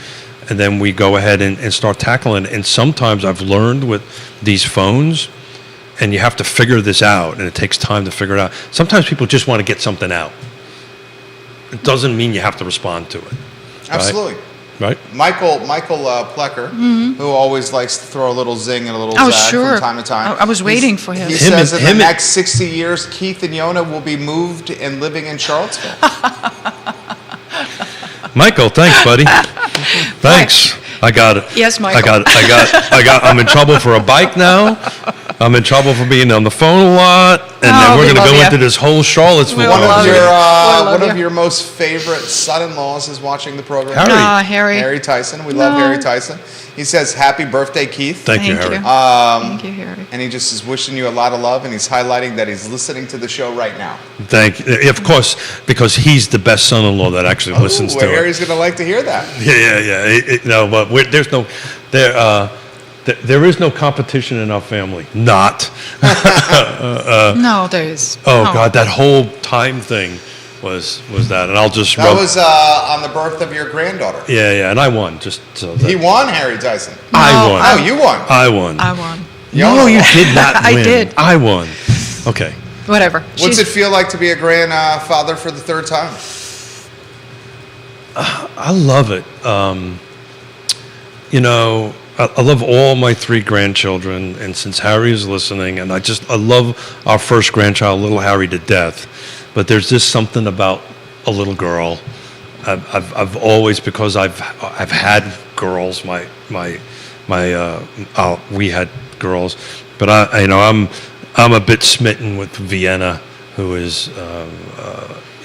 Speaker 2: And then we go ahead and start tackling. And sometimes I've learned with these phones, and you have to figure this out, and it takes time to figure it out. Sometimes people just want to get something out. It doesn't mean you have to respond to it. Right?
Speaker 1: Absolutely.
Speaker 2: Right?
Speaker 1: Michael Plecker, who always likes to throw a little zing and a little
Speaker 3: Oh,
Speaker 1: zag
Speaker 3: sure.
Speaker 1: from time to time.
Speaker 3: I was waiting for him.
Speaker 1: He
Speaker 2: Him
Speaker 1: says
Speaker 2: and-
Speaker 1: in the
Speaker 2: him and-
Speaker 1: next 60 years, Keith and Yona will be moved and living in Charlottesville.
Speaker 2: Michael, thanks, buddy. Thanks. I got it.
Speaker 3: Yes, Michael.
Speaker 2: I'm in trouble for a bike now. I'm in trouble for being on the phone a lot. And then
Speaker 3: Oh,
Speaker 2: we're
Speaker 3: we
Speaker 2: going to
Speaker 3: love
Speaker 2: go
Speaker 3: ya.
Speaker 2: into this whole Charlottesville.
Speaker 3: We
Speaker 1: One
Speaker 3: love
Speaker 1: of
Speaker 3: you.
Speaker 1: your
Speaker 3: love
Speaker 1: one of
Speaker 3: you.
Speaker 1: your most favorite son-in-laws is watching the program.
Speaker 2: Harry.
Speaker 3: Harry.
Speaker 1: Harry Tyson. We love
Speaker 3: No.
Speaker 1: Harry Tyson. He says, "Happy birthday, Keith."
Speaker 2: Thank you, Harry.
Speaker 3: Thank you, Harry.
Speaker 1: And he just is wishing you a lot of love, and he's highlighting that he's listening to the show right now.
Speaker 2: Thank you. Of course, because he's the best son-in-law that actually listens
Speaker 1: Ooh,
Speaker 2: to it.
Speaker 1: Harry's going to like to hear that.
Speaker 2: Yeah. No, but there is no competition in our family. Not.
Speaker 3: No, there is.
Speaker 2: Oh
Speaker 3: no.
Speaker 2: God, that whole time thing. was that, and I'll just
Speaker 1: That was on the birth of your granddaughter.
Speaker 2: yeah, and I won just so that
Speaker 1: He won, Harry Dyson.
Speaker 2: I
Speaker 3: No,
Speaker 2: won.
Speaker 1: Oh, you won.
Speaker 2: I won.
Speaker 3: I won.
Speaker 2: No, you did not
Speaker 3: I
Speaker 2: win.
Speaker 3: did.
Speaker 2: I won. Okay.
Speaker 3: Whatever.
Speaker 1: What's it feel like to be a grandfather for the third time?
Speaker 2: I love it. I love all my 3 grandchildren, and since Harry is listening, and I love our first grandchild, little Harry, to death. But there's just something about a little girl. I've always, because I've had girls. We had girls, but I'm a bit smitten with Vienna, who is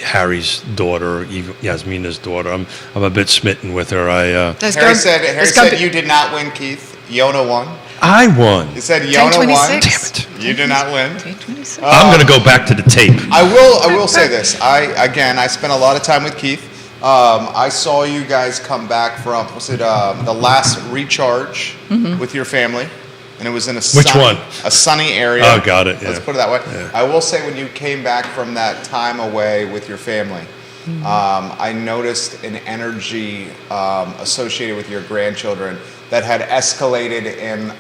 Speaker 2: Harry's daughter, Yasmina's daughter. I'm a bit smitten with her.
Speaker 1: Harry said you did not win, Keith. Yona won.
Speaker 2: I won.
Speaker 1: He said Yona won.
Speaker 3: 10-26.
Speaker 2: Damn it.
Speaker 1: You did not win.
Speaker 3: 10-26.
Speaker 2: I'm going to go back to the tape.
Speaker 1: I will say this. I spent a lot of time with Keith. I saw you guys come back from the last recharge with your family, and it was in a sunny area.
Speaker 2: Oh, got it. Yeah.
Speaker 1: Let's put it that way.
Speaker 2: Yeah.
Speaker 1: I will say, when you came back from that time away with your family, I noticed an energy associated with your grandchildren that had escalated in,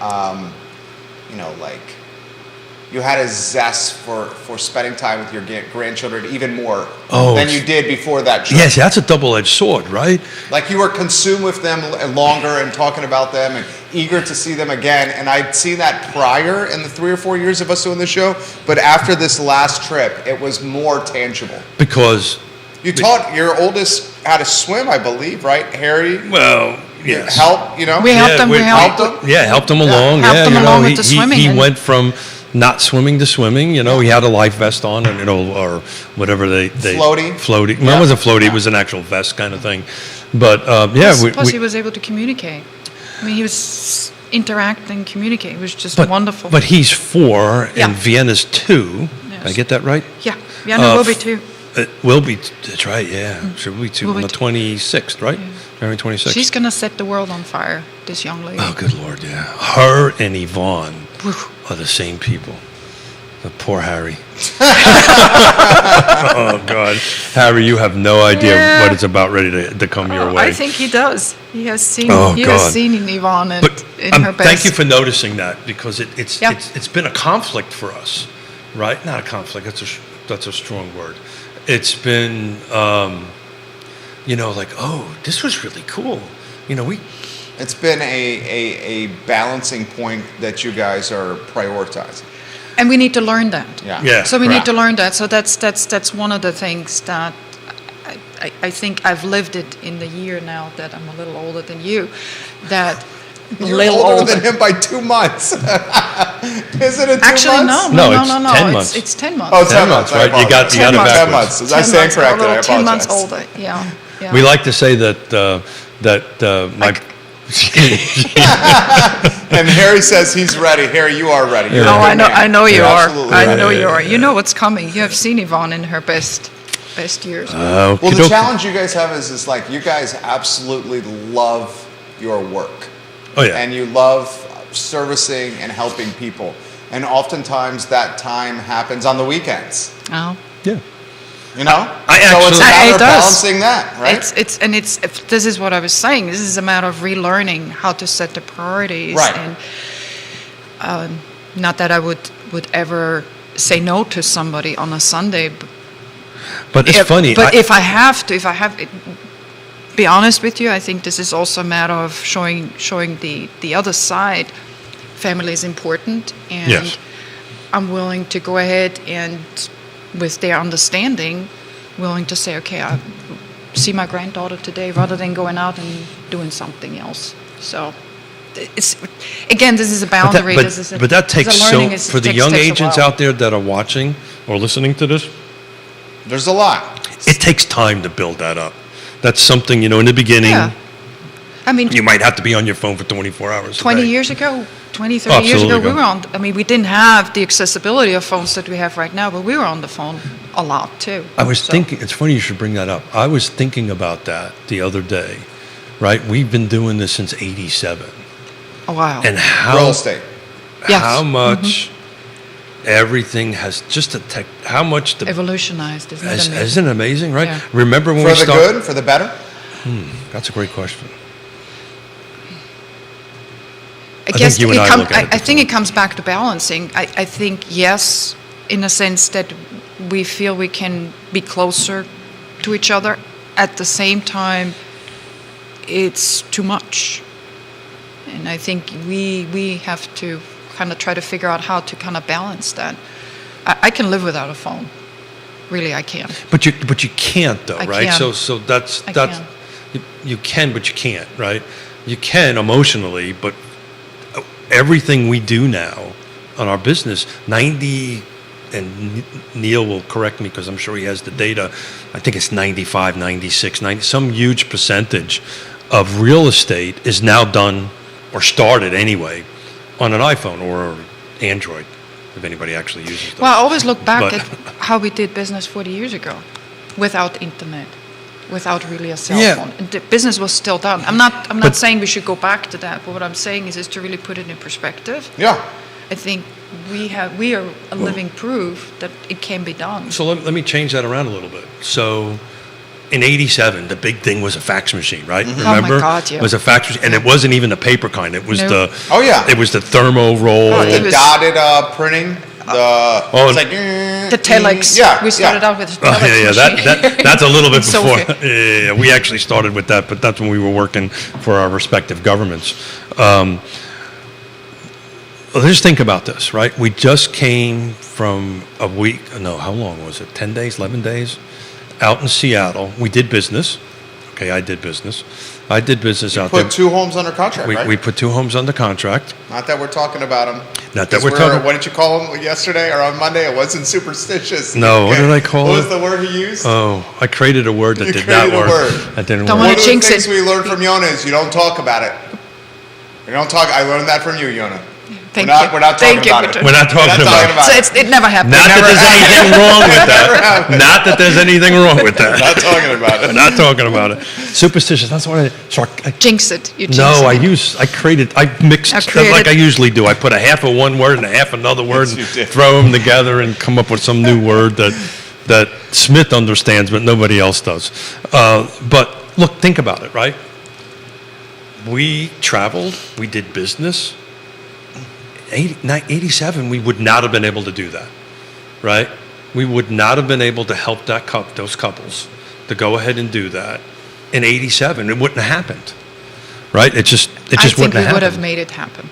Speaker 1: you had a zest for spending time with your grandchildren even more than you did before that trip.
Speaker 2: Yes, that's a double-edged sword, right?
Speaker 1: Like, you were consumed with them longer and talking about them and eager to see them again. And I'd seen that prior in the 3 or 4 years of us doing the show. But after this last trip, it was more tangible.
Speaker 2: Because
Speaker 1: You taught your oldest how to swim, I believe, right, Harry?
Speaker 2: well, yes.
Speaker 1: Help,
Speaker 3: We helped him.
Speaker 2: we
Speaker 3: We helped him.
Speaker 2: Yeah, helped him along.
Speaker 3: Helped him along with the
Speaker 2: he
Speaker 3: swimming,
Speaker 2: He
Speaker 3: and-
Speaker 2: went from not swimming to swimming. He had a life vest on, and or whatever they
Speaker 1: Floaty?
Speaker 2: Floaty. Well,
Speaker 1: Yeah.
Speaker 2: it wasn't floaty. It was an actual vest kind of thing. But
Speaker 3: Plus, he was able to communicate. I mean, he was interacting, communicating. It was just wonderful.
Speaker 2: But he's 4,
Speaker 3: Yeah.
Speaker 2: and Vienna's 2.
Speaker 3: Yes.
Speaker 2: Did I get that right?
Speaker 3: yeah, Vienna will be too.
Speaker 2: It will be. That's right. Yeah, should be 2
Speaker 3: Will
Speaker 2: on
Speaker 3: be
Speaker 2: the
Speaker 3: 2.
Speaker 2: 26th, right? January 26th.
Speaker 3: She's gonna set the world on fire. This young lady.
Speaker 2: Oh, good Lord, yeah. Her and Yvonne
Speaker 3: Whew.
Speaker 2: are the same people. The poor Harry. Oh, God. Harry, you have no idea
Speaker 3: Yeah.
Speaker 2: what is about ready to come your way.
Speaker 3: I think he does. He has seen.
Speaker 2: Oh,
Speaker 3: he
Speaker 2: God.
Speaker 3: has seen in Yvonne and
Speaker 2: But
Speaker 3: in her best.
Speaker 2: thank you for noticing that, because it's
Speaker 3: Yeah.
Speaker 2: it's been a conflict for us, right? Not a conflict. That's a strong word. It's been, like, oh, this was really cool.
Speaker 1: It's been a balancing point that you guys are prioritizing.
Speaker 3: And we need to learn that.
Speaker 1: Yeah.
Speaker 2: Yeah.
Speaker 3: So we
Speaker 2: right.
Speaker 3: need to learn that. So that's one of the things that I think I've lived it in the year now that I'm a little older than you. That
Speaker 1: You're
Speaker 3: little
Speaker 1: older than him by 2 months. Isn't it 2
Speaker 3: Actually,
Speaker 1: months?
Speaker 3: no.
Speaker 2: No, it's 10 months.
Speaker 3: It's 10 months.
Speaker 1: Oh,
Speaker 2: 10
Speaker 1: 10
Speaker 2: months,
Speaker 1: months, I
Speaker 2: right? You got
Speaker 1: apologize.
Speaker 2: it
Speaker 3: 10 months.
Speaker 1: 10
Speaker 2: backwards.
Speaker 1: months. I stand corrected. I
Speaker 3: 10 months
Speaker 1: apologize.
Speaker 3: older. Yeah. Yeah.
Speaker 2: We like to say that my.
Speaker 1: And Harry says he's ready. Harry, you are ready. You're a
Speaker 3: Oh,
Speaker 1: good
Speaker 3: I know.
Speaker 1: man.
Speaker 3: I know you
Speaker 1: You're
Speaker 3: are.
Speaker 1: absolutely
Speaker 3: I
Speaker 1: right.
Speaker 3: know you are. You know what's coming. You have seen Yvonne in her best years.
Speaker 1: Well, the
Speaker 2: okey-dokey.
Speaker 1: challenge you guys have is like, you guys absolutely love your work.
Speaker 2: Oh, yeah.
Speaker 1: And you love servicing and helping people. And oftentimes that time happens on the weekends.
Speaker 3: Oh.
Speaker 2: Yeah.
Speaker 1: You know?
Speaker 2: I
Speaker 1: so it's a
Speaker 2: actually-
Speaker 1: matter
Speaker 3: It
Speaker 1: of
Speaker 3: does.
Speaker 1: balancing that, right?
Speaker 3: This is what I was saying. This is a matter of relearning how to set the priorities.
Speaker 1: Right.
Speaker 3: And not that I would ever say no to somebody on a Sunday.
Speaker 2: But it's funny.
Speaker 3: But if I have to, be honest with you, I think this is also a matter of showing the other side. Family is important, and
Speaker 2: Yes.
Speaker 3: I'm willing to go ahead and, with their understanding, willing to say, okay, I see my granddaughter today rather than going out and doing something else. So, it's again, this is a boundary.
Speaker 2: But that takes
Speaker 3: learning.
Speaker 2: for the young agents out there that are watching or listening to this,
Speaker 1: There's a lot.
Speaker 2: it takes time to build that up. That's something, in the beginning,
Speaker 3: Yeah. I mean,
Speaker 2: you might have to be on your phone for 24 hours a
Speaker 3: 20
Speaker 2: day.
Speaker 3: years ago, 20, 30 years ago,
Speaker 2: Absolutely.
Speaker 3: we were on, we didn't have the accessibility of phones that we have right now, but we were on the phone a lot too.
Speaker 2: I was
Speaker 3: So-
Speaker 2: thinking, it's funny you should bring that up. I was thinking about that the other day, right? We've been doing this since 87.
Speaker 3: A while.
Speaker 2: And how,
Speaker 1: Real estate.
Speaker 3: Yes.
Speaker 2: how much everything has just a tech. How much the
Speaker 3: Evolutionized, isn't it amazing?
Speaker 2: isn't it amazing, right?
Speaker 3: Yeah.
Speaker 2: Remember when
Speaker 1: For
Speaker 2: we
Speaker 1: the
Speaker 2: started?
Speaker 1: good, for the better?
Speaker 2: That's a great question.
Speaker 3: I
Speaker 2: think
Speaker 3: guess
Speaker 2: you and I look at it
Speaker 3: I think it comes back to balancing. I think, yes, in a sense that we feel we can be closer to each other. At the same time, it's too much. And I think we have to kind of try to figure out how to kind of balance that. I can live without a phone. Really, I can.
Speaker 2: But you can't though,
Speaker 3: I
Speaker 2: right?
Speaker 3: can.
Speaker 2: So that's
Speaker 3: I
Speaker 2: that's
Speaker 3: can.
Speaker 2: you can, but you can't, right? You can emotionally, but everything we do now on our business, 90, and Neil will correct me because I'm sure he has the data, I think it's 95, 96, 90, some huge percentage of real estate is now done or started anyway on an iPhone or Android, if anybody actually uses them.
Speaker 3: Well, I always look back
Speaker 2: But-
Speaker 3: at how we did business 40 years ago, without internet, without really a cell
Speaker 2: Yeah.
Speaker 3: phone. And the business was still done. I'm
Speaker 2: But-
Speaker 3: not saying we should go back to that, but what I'm saying is to really put it in perspective.
Speaker 1: Yeah.
Speaker 3: I think we are a living proof that it can be done.
Speaker 2: So let me change that around a little bit. So in 87, the big thing was a fax machine, right?
Speaker 3: Oh my
Speaker 2: Remember?
Speaker 3: God, yeah.
Speaker 2: It was a fax machine, and it wasn't even the paper kind. It was
Speaker 3: No.
Speaker 2: the
Speaker 1: Oh, yeah.
Speaker 2: It was the thermo roll.
Speaker 3: Oh,
Speaker 1: The
Speaker 3: it was-
Speaker 1: dotted printing.
Speaker 2: Oh,
Speaker 1: It's like
Speaker 3: The telex.
Speaker 1: Yeah.
Speaker 3: We started out with the
Speaker 2: Oh,
Speaker 3: telex
Speaker 2: yeah,
Speaker 3: machine.
Speaker 2: that's a little bit
Speaker 3: In
Speaker 2: before.
Speaker 3: Sofia.
Speaker 2: Yeah, we actually started with that, but that's when we were working for our respective governments. Well, just think about this, right? We just came from a week, no, how long was it? 10 days, 11 days? Out in Seattle. We did business. Okay, I did business. I did business out
Speaker 1: Put
Speaker 2: there.
Speaker 1: 2 homes under contract, right?
Speaker 2: We put 2 homes under contract.
Speaker 1: Not that we're talking about them.
Speaker 2: Not that we're talking-
Speaker 1: What did you call them yesterday or on Monday? It wasn't superstitious.
Speaker 2: No, what did I call
Speaker 1: What
Speaker 2: it?
Speaker 1: was the word he used?
Speaker 2: Oh, I created a word that
Speaker 1: You
Speaker 2: did not
Speaker 1: created a
Speaker 2: work.
Speaker 1: word.
Speaker 2: That didn't
Speaker 3: Don't
Speaker 2: work.
Speaker 3: wanna
Speaker 1: One of the
Speaker 3: jinx
Speaker 1: things
Speaker 3: it.
Speaker 1: we learned from Yona is you don't talk about it. You don't talk. I learned that from you, Yona.
Speaker 3: Thank
Speaker 1: we're not,
Speaker 3: you.
Speaker 1: We're not talking
Speaker 3: Thank you,
Speaker 1: about it.
Speaker 3: Richard.
Speaker 2: We're not talking about it.
Speaker 3: So it never happened.
Speaker 2: Not that
Speaker 1: Never
Speaker 2: there's anything wrong with
Speaker 1: Never
Speaker 2: that.
Speaker 1: happened.
Speaker 2: Not that there's anything wrong with that.
Speaker 1: Not talking about
Speaker 2: We're
Speaker 1: it.
Speaker 2: not talking about it. Superstitious. That's what I. So I
Speaker 3: Jinx it. You jinx
Speaker 2: no,
Speaker 3: it.
Speaker 2: I mixed
Speaker 3: I
Speaker 2: stuff
Speaker 3: created-
Speaker 2: like I usually do. I put a half of one word and a half another word
Speaker 1: Yes,
Speaker 2: and
Speaker 1: you did.
Speaker 2: throw them together and come up with some new word that Smith understands, but nobody else does. But look, think about it, right? We traveled, we did business. 87, we would not have been able to do that, right? We would not have been able to help those couples to go ahead and do that. In 87, it wouldn't have happened, right? It just
Speaker 3: I
Speaker 2: wouldn't
Speaker 3: think we
Speaker 2: have
Speaker 3: would have
Speaker 2: happened.
Speaker 3: made it happen.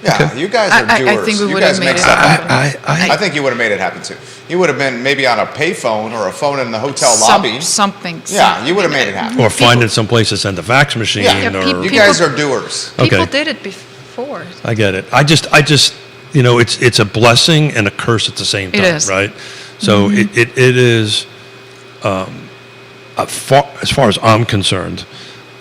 Speaker 1: Yeah, you guys are
Speaker 3: I
Speaker 1: doers.
Speaker 3: think we
Speaker 1: You
Speaker 3: would
Speaker 1: guys
Speaker 3: have
Speaker 1: make
Speaker 3: made it
Speaker 1: stuff
Speaker 3: happen.
Speaker 1: happen. I think you would have made it happen too. You would have been maybe on a payphone or a phone in the hotel lobby.
Speaker 3: Something.
Speaker 1: Yeah, you would have made it happen.
Speaker 2: Or finding some place to send a fax machine.
Speaker 1: Yeah,
Speaker 3: Yeah,
Speaker 2: or,
Speaker 1: You
Speaker 3: People-
Speaker 1: guys are doers.
Speaker 3: People
Speaker 2: Okay.
Speaker 3: did it before.
Speaker 2: I get it. I just, it's a blessing and a curse at the same time,
Speaker 3: It is.
Speaker 2: right? So it is, as far as I'm concerned,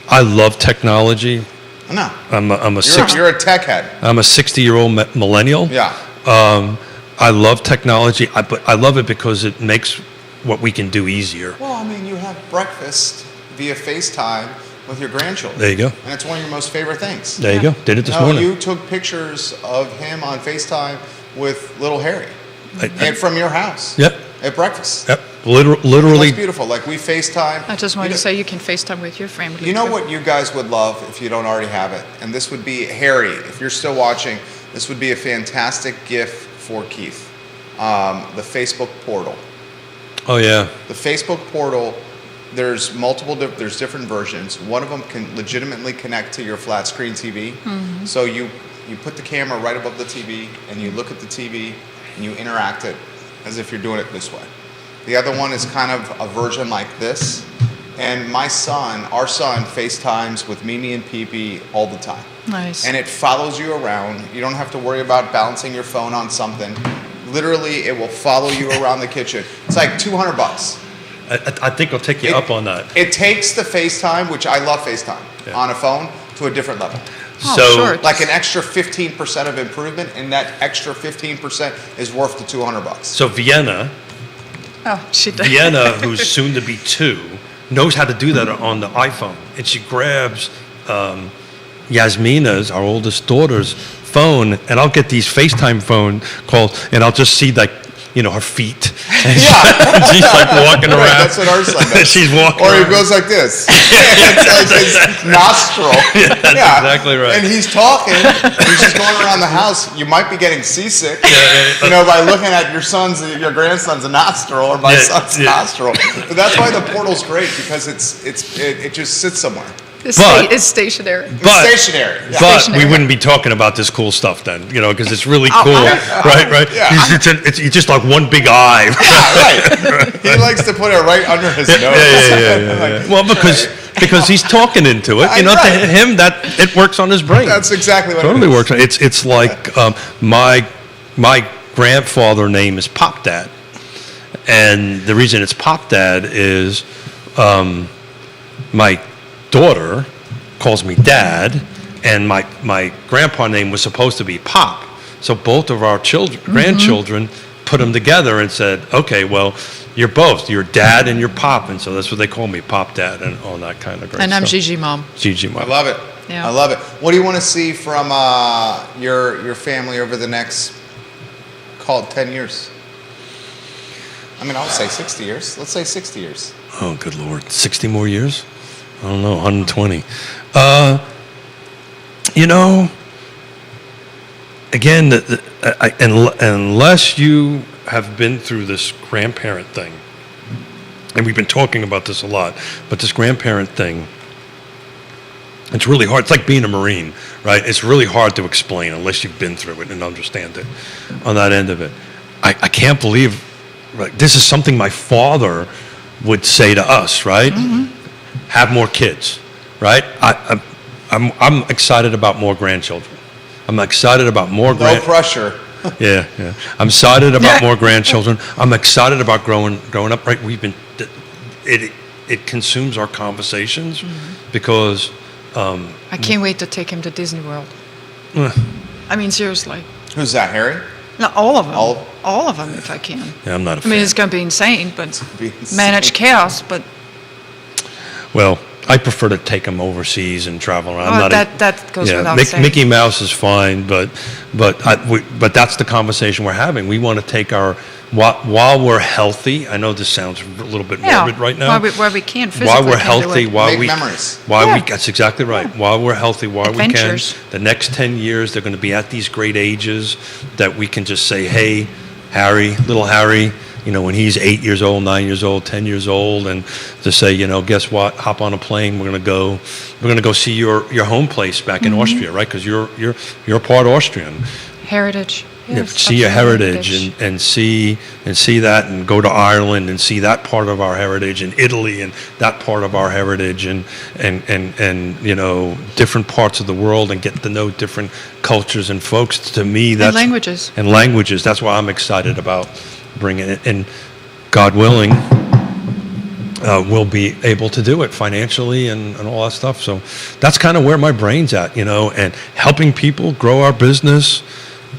Speaker 2: I love technology.
Speaker 1: No,
Speaker 2: I'm a
Speaker 1: you're,
Speaker 2: 60,
Speaker 1: you're a tech head.
Speaker 2: I'm a 60-year-old millennial.
Speaker 1: Yeah.
Speaker 2: I love technology, but I love it because it makes what we can do easier.
Speaker 1: Well, I mean, you have breakfast via FaceTime with your grandchildren.
Speaker 2: There you go.
Speaker 1: And it's one of your most favorite things.
Speaker 2: There you go. Did it this
Speaker 1: No,
Speaker 2: morning.
Speaker 1: you took pictures of him on FaceTime with little Harry
Speaker 2: I-
Speaker 1: and from your house.
Speaker 2: Yep.
Speaker 1: At breakfast.
Speaker 2: Yep. Literally.
Speaker 1: That's beautiful. Like we FaceTime.
Speaker 3: I just wanted
Speaker 1: You
Speaker 3: to
Speaker 1: know-
Speaker 3: say you can FaceTime with your family.
Speaker 1: You know
Speaker 3: too.
Speaker 1: what you guys would love if you don't already have it? And this would be, Harry, if you're still watching, this would be a fantastic gift for Keith. The Facebook portal.
Speaker 2: Oh yeah.
Speaker 1: The Facebook portal, there's there's different versions. One of them can legitimately connect to your flat screen TV. So you put the camera right above the TV and you look at the TV and you interact it as if you're doing it this way. The other one is kind of a version like this. And our son, FaceTimes with Mimi and Pee all the time.
Speaker 3: Nice.
Speaker 1: And it follows you around. You don't have to worry about balancing your phone on something. Literally, it will follow you around the kitchen. It's like $200.
Speaker 2: I think I'll take you up on that.
Speaker 1: It takes the FaceTime, which I love FaceTime,
Speaker 2: Yeah.
Speaker 1: on a phone to a different level.
Speaker 3: Oh,
Speaker 2: So
Speaker 3: sure.
Speaker 1: Like an extra 15% of improvement, and that extra 15% is worth the $200.
Speaker 2: So Vienna,
Speaker 3: Oh, she does.
Speaker 2: Vienna, who's soon to be 2, knows how to do that on the iPhone. And she grabs Yasmina's, our oldest daughter's, phone, and I'll get these FaceTime phone calls, and I'll just see like, her feet. And
Speaker 1: Yeah.
Speaker 2: she's like walking around.
Speaker 1: Right, that's what our son does.
Speaker 2: She's walking
Speaker 1: Or he
Speaker 2: around.
Speaker 1: goes like this. It's like his nostril.
Speaker 2: That's exactly right.
Speaker 1: And he's talking. He's just going around the house. You might be getting seasick, by looking at your grandson's nostril or my son's nostril. But that's why the portal's great, because it just sits somewhere.
Speaker 3: It's stationary.
Speaker 2: But,
Speaker 1: Stationary. Yeah.
Speaker 2: But
Speaker 3: Stationary.
Speaker 2: we wouldn't be talking about this cool stuff then, because it's really cool, right?
Speaker 1: Yeah.
Speaker 2: It's just like one big eye.
Speaker 1: Yeah, right. He likes to put it right under his nose.
Speaker 2: Yeah. Well, because he's talking into it,
Speaker 1: Right.
Speaker 2: to him it works on his brain.
Speaker 1: That's exactly what
Speaker 2: totally
Speaker 1: it is.
Speaker 2: works. It's like my grandfather name is Pop Dad, and the reason it's Pop Dad is my daughter calls me Dad, and my grandpa name was supposed to be Pop. So both of our grandchildren put them together and said, okay, well, you're both. You're Dad and you're Pop, and so that's what they call me, Pop Dad, and all that kind of great
Speaker 3: And I'm
Speaker 2: stuff.
Speaker 3: Gigi Mom.
Speaker 2: Gigi
Speaker 1: I
Speaker 2: Mom.
Speaker 1: love it.
Speaker 3: Yeah.
Speaker 1: I love it. What do you want to see from your family over the next, call it 10 years? I mean, I'll say 60 years. Let's say 60 years.
Speaker 2: Oh, good Lord. 60 more years? I don't know, 120. Again, unless you have been through this grandparent thing, and we've been talking about this a lot, but this grandparent thing, it's really hard. It's like being a Marine, right? It's really hard to explain unless you've been through it and understand it on that end of it. I can't believe, right, this is something my father would say to us, right? Have more kids, right? I'm excited about more grandchildren. I'm excited about more
Speaker 1: No pressure.
Speaker 2: Yeah. I'm excited about more grandchildren. I'm excited about growing up. Right? It consumes our conversations because.
Speaker 3: I can't wait to take him to Disney World. I mean, seriously.
Speaker 1: Who's that, Harry?
Speaker 3: No, all of them.
Speaker 1: All-
Speaker 3: All of them, if I can.
Speaker 2: Yeah, I'm not a
Speaker 3: I
Speaker 2: fan.
Speaker 3: mean, it's going to be insane, but
Speaker 1: be insane.
Speaker 3: manage chaos. But
Speaker 2: Well, I prefer to take them overseas and travel around. I'm
Speaker 3: oh,
Speaker 2: not
Speaker 3: that goes without saying.
Speaker 2: Mickey Mouse is fine, but that's the conversation we're having. We want to take our while we're healthy. I know this sounds a little bit morbid right now.
Speaker 3: Where we can physically
Speaker 2: While we're
Speaker 3: can do
Speaker 2: healthy,
Speaker 3: it.
Speaker 2: while
Speaker 1: Make
Speaker 2: we
Speaker 1: memories.
Speaker 2: that's exactly right. While we're healthy, while
Speaker 3: Adventures.
Speaker 2: we can, the next 10 years they're going to be at these great ages that we can just say, hey, Harry, little Harry, when he's 8 years old, 9 years old, 10 years old, and to say, guess what? Hop on a plane. We're going to go see your home place back in Austria, right? Because you're part Austrian.
Speaker 3: Heritage. Yes,
Speaker 2: See your
Speaker 3: absolutely.
Speaker 2: heritage and see that, and go to Ireland and see that part of our heritage, and Italy and that part of our heritage, and different parts of the world, and get to know different cultures and folks. To me, that's
Speaker 3: languages.
Speaker 2: And languages. That's why I'm excited about bringing it. And God willing, we'll be able to do it financially and all that stuff. So that's kind of where my brain's at, and helping people grow our business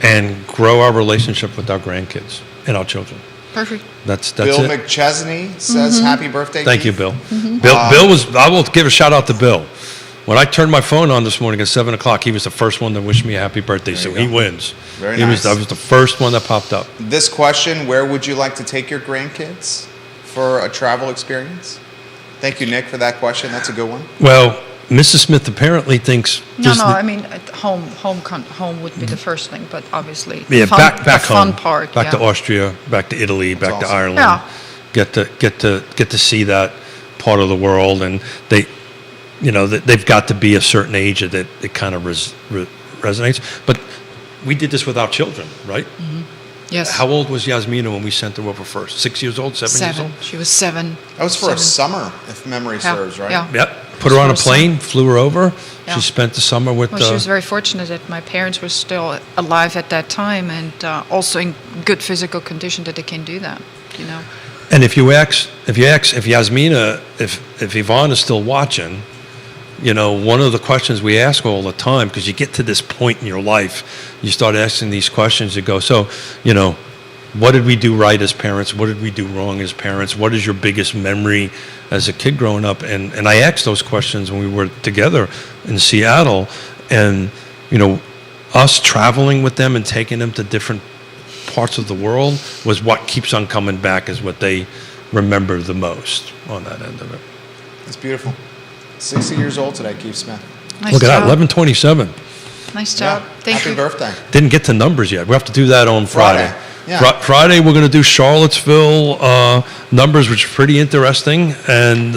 Speaker 2: and grow our relationship with our grandkids and our children.
Speaker 3: Perfect.
Speaker 2: That's
Speaker 1: Bill
Speaker 2: it.
Speaker 1: McChesney says happy birthday.
Speaker 2: Thank you,
Speaker 1: Keith.
Speaker 2: Bill. Bill was. I will give a shout out to Bill. When I turned my phone on this morning at 7 o'clock, he was the first one to wish me a happy birthday. So he wins.
Speaker 1: Very
Speaker 2: He
Speaker 1: nice.
Speaker 2: was. I was the first one that popped up.
Speaker 1: This question, where would you like to take your grandkids for a travel experience? Thank you, Nick, for that question. That's a good one.
Speaker 2: Well, Mrs. Smith apparently thinks.
Speaker 3: No, I mean, at home would be the first thing, but obviously,
Speaker 2: Yeah,
Speaker 3: fun,
Speaker 2: back
Speaker 3: the fun
Speaker 2: home,
Speaker 3: part.
Speaker 2: back to Austria, back to Italy, back to
Speaker 1: awesome.
Speaker 2: Ireland.
Speaker 3: Yeah.
Speaker 2: Get to see that part of the world, and they've got to be a certain age that it kind of resonates. But we did this with our children, right?
Speaker 3: Yes.
Speaker 2: How old was Yasmina when we sent her over first? 6 years old, 7 years old?
Speaker 3: She was 7.
Speaker 1: That was for a
Speaker 3: 7.
Speaker 1: summer, if memory serves, right?
Speaker 3: Yeah.
Speaker 2: Yep. Put her on a
Speaker 3: She was
Speaker 2: plane, flew her over.
Speaker 3: Yeah.
Speaker 2: She spent the summer with.
Speaker 3: Well, she was very fortunate that my parents were still alive at that time, and also in good physical condition that they can do that.
Speaker 2: And if Yasmina, if Yvonne is still watching, one of the questions we ask all the time, because you get to this point in your life, you start asking these questions. You go, so, what did we do right as parents? What did we do wrong as parents? What is your biggest memory as a kid growing up? And I asked those questions when we were together in Seattle, and us traveling with them and taking them to different parts of the world was what keeps on coming back, is what they remember the most on that end of it.
Speaker 1: It's beautiful. 60 years old today, Keith Smith.
Speaker 3: Nice
Speaker 2: Look at that,
Speaker 3: job.
Speaker 2: 1127.
Speaker 3: Nice job. Thank
Speaker 1: Happy
Speaker 3: you.
Speaker 1: birthday.
Speaker 2: Didn't get to numbers yet. We have to do that on Friday.
Speaker 1: Friday, yeah.
Speaker 2: Friday, we're going to do Charlottesville numbers, which is pretty interesting. And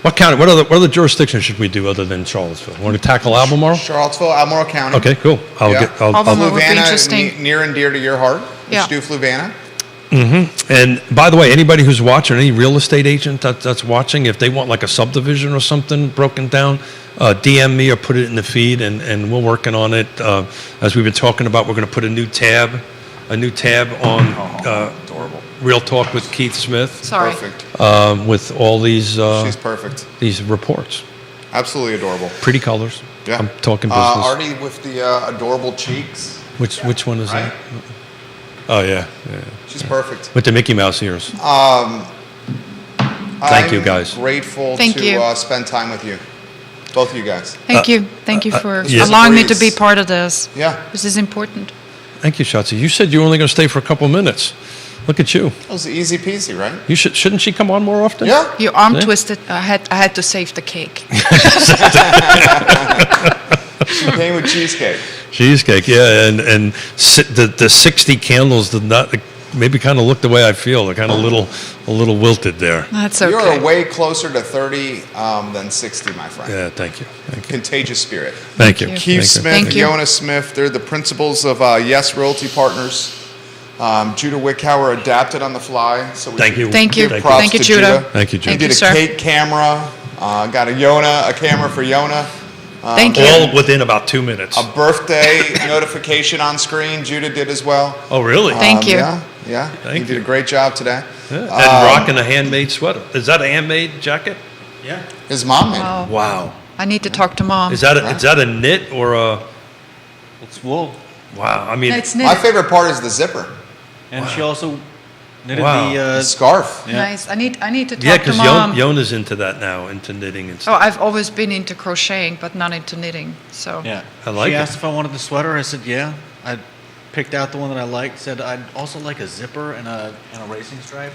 Speaker 2: what county? What other jurisdictions should we do other than Charlottesville? Want to tackle Albemarle?
Speaker 1: Charlottesville, Albemarle County.
Speaker 2: Okay, cool. I'll
Speaker 1: Yeah.
Speaker 2: get. I'll,
Speaker 3: Albemarle would be
Speaker 1: Fluvanna,
Speaker 3: interesting.
Speaker 1: near and dear to your heart. We
Speaker 3: Yeah.
Speaker 1: should do Fluvanna.
Speaker 2: And by the way, anybody who's watching, any real estate agent that's watching, if they want like a subdivision or something broken down, DM me or put it in the feed, and we're working on it. As we've been talking about, we're going to put a new tab on
Speaker 1: Adorable.
Speaker 2: Real Talk with Keith Smith,
Speaker 3: Sorry.
Speaker 1: Perfect.
Speaker 2: with all these
Speaker 1: She's perfect.
Speaker 2: these reports.
Speaker 1: Absolutely adorable.
Speaker 2: Pretty colors.
Speaker 1: Yeah.
Speaker 2: I'm talking business.
Speaker 1: Artie with the adorable cheeks.
Speaker 2: Which one is
Speaker 1: Right.
Speaker 2: that? Oh yeah,
Speaker 1: She's perfect.
Speaker 2: with the Mickey Mouse ears.
Speaker 1: Thank
Speaker 2: you, guys.
Speaker 1: Grateful
Speaker 3: Thank
Speaker 1: to
Speaker 3: you.
Speaker 1: Spend time with you, both of you guys.
Speaker 3: Thank you. Thank you for
Speaker 2: yes.
Speaker 3: allowing me to
Speaker 1: Breeze.
Speaker 3: be part of this.
Speaker 1: Yeah,
Speaker 3: This is important.
Speaker 2: Thank you, Shotzi. You said you were only going to stay for a couple minutes. Look at you.
Speaker 1: that was easy peasy, right?
Speaker 2: Shouldn't she come on more often?
Speaker 1: Yeah.
Speaker 3: Your arm
Speaker 2: Yeah.
Speaker 3: twisted. I had to save the cake.
Speaker 1: She came with cheesecake.
Speaker 2: Cheesecake, yeah, and the 60 candles did not maybe kind of look the way I feel. They're kind of a little wilted there.
Speaker 3: That's
Speaker 1: You're
Speaker 3: okay.
Speaker 1: way closer to 30 than 60, my friend.
Speaker 2: Yeah, thank you.
Speaker 1: Contagious spirit.
Speaker 2: Thank you.
Speaker 3: you.
Speaker 1: Keith
Speaker 2: Thank you.
Speaker 1: Smith,
Speaker 3: Thank you.
Speaker 1: Yona Smith, they're the principals of Yes Realty Partners. Judah Wickhauer adapted on the fly. So we
Speaker 2: Thank you.
Speaker 3: Thank you.
Speaker 1: give props
Speaker 3: Thank you,
Speaker 1: to
Speaker 3: Judah.
Speaker 2: Thank you,
Speaker 1: He
Speaker 2: Judah.
Speaker 3: Thank you,
Speaker 1: did a
Speaker 3: sir.
Speaker 1: Kate camera, got a camera for Yona.
Speaker 3: Thank you.
Speaker 2: All within about 2 minutes.
Speaker 1: A birthday notification on screen, Judah did as well.
Speaker 2: Oh, really?
Speaker 3: Thank you.
Speaker 1: Yeah.
Speaker 2: Thank
Speaker 1: He did
Speaker 2: you.
Speaker 1: a great job today.
Speaker 2: Yeah. And rocking a handmade sweater. Is that a handmade jacket?
Speaker 4: Yeah.
Speaker 1: His mom made it.
Speaker 3: Wow.
Speaker 2: Wow.
Speaker 3: I need to talk to mom.
Speaker 2: Is that a knit or a?
Speaker 4: It's wool.
Speaker 2: Wow. I mean,
Speaker 3: It's
Speaker 1: My
Speaker 3: knit.
Speaker 1: favorite part is the zipper,
Speaker 4: And she also knitted
Speaker 2: Wow.
Speaker 1: the scarf.
Speaker 4: Yeah.
Speaker 3: Nice. I need to talk
Speaker 2: yeah,
Speaker 3: to
Speaker 2: because
Speaker 3: mom.
Speaker 2: Yona's into that now, into knitting and
Speaker 3: Oh,
Speaker 2: stuff.
Speaker 3: I've always been into crocheting, but not into knitting. So
Speaker 4: Yeah.
Speaker 2: I like
Speaker 4: she
Speaker 2: it.
Speaker 4: asked if I wanted the sweater. I said, yeah. I picked out the one that I liked. Said I'd also like a zipper and a racing stripe.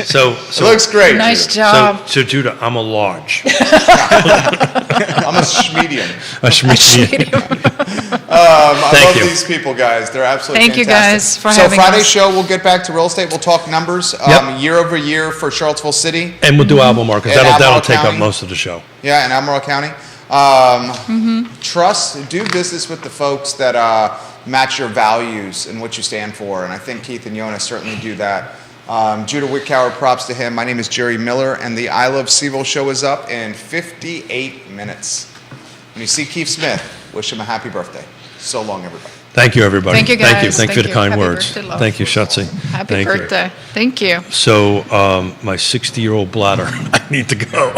Speaker 2: So
Speaker 1: It looks great.
Speaker 3: nice
Speaker 1: Judah.
Speaker 3: job.
Speaker 2: So Judah, I'm a large.
Speaker 1: I'm a medium. I
Speaker 2: Thank
Speaker 1: love
Speaker 2: you.
Speaker 1: these people, guys. They're absolutely
Speaker 3: Thank you,
Speaker 1: fantastic.
Speaker 3: guys, for
Speaker 1: so
Speaker 3: having
Speaker 1: Friday's
Speaker 3: us.
Speaker 1: show, we'll get back to real estate. We'll talk numbers
Speaker 2: Yep.
Speaker 1: year over year for Charlottesville City.
Speaker 2: And we'll do Albemarle, because
Speaker 1: And
Speaker 2: that'll
Speaker 1: Albemarle
Speaker 2: take up
Speaker 1: County.
Speaker 2: most of the show.
Speaker 1: Yeah, in Albemarle County. Trust, do business with the folks that match your values and what you stand for. And I think Keith and Yona certainly do that. Judah Wickhauer, props to him. My name is Jerry Miller, and the I Love Seville show is up in 58 minutes. When you see Keith Smith, wish him a happy birthday. So long, everybody.
Speaker 2: Thank you, everybody.
Speaker 3: Thank you, guys.
Speaker 2: Thank you. Thank you for the kind
Speaker 3: Happy
Speaker 2: words.
Speaker 3: birthday, love.
Speaker 2: Thank you, Shotzi.
Speaker 3: Happy
Speaker 2: Thank you.
Speaker 3: birthday. Thank you.
Speaker 2: So, my 60-year-old bladder, I need to go.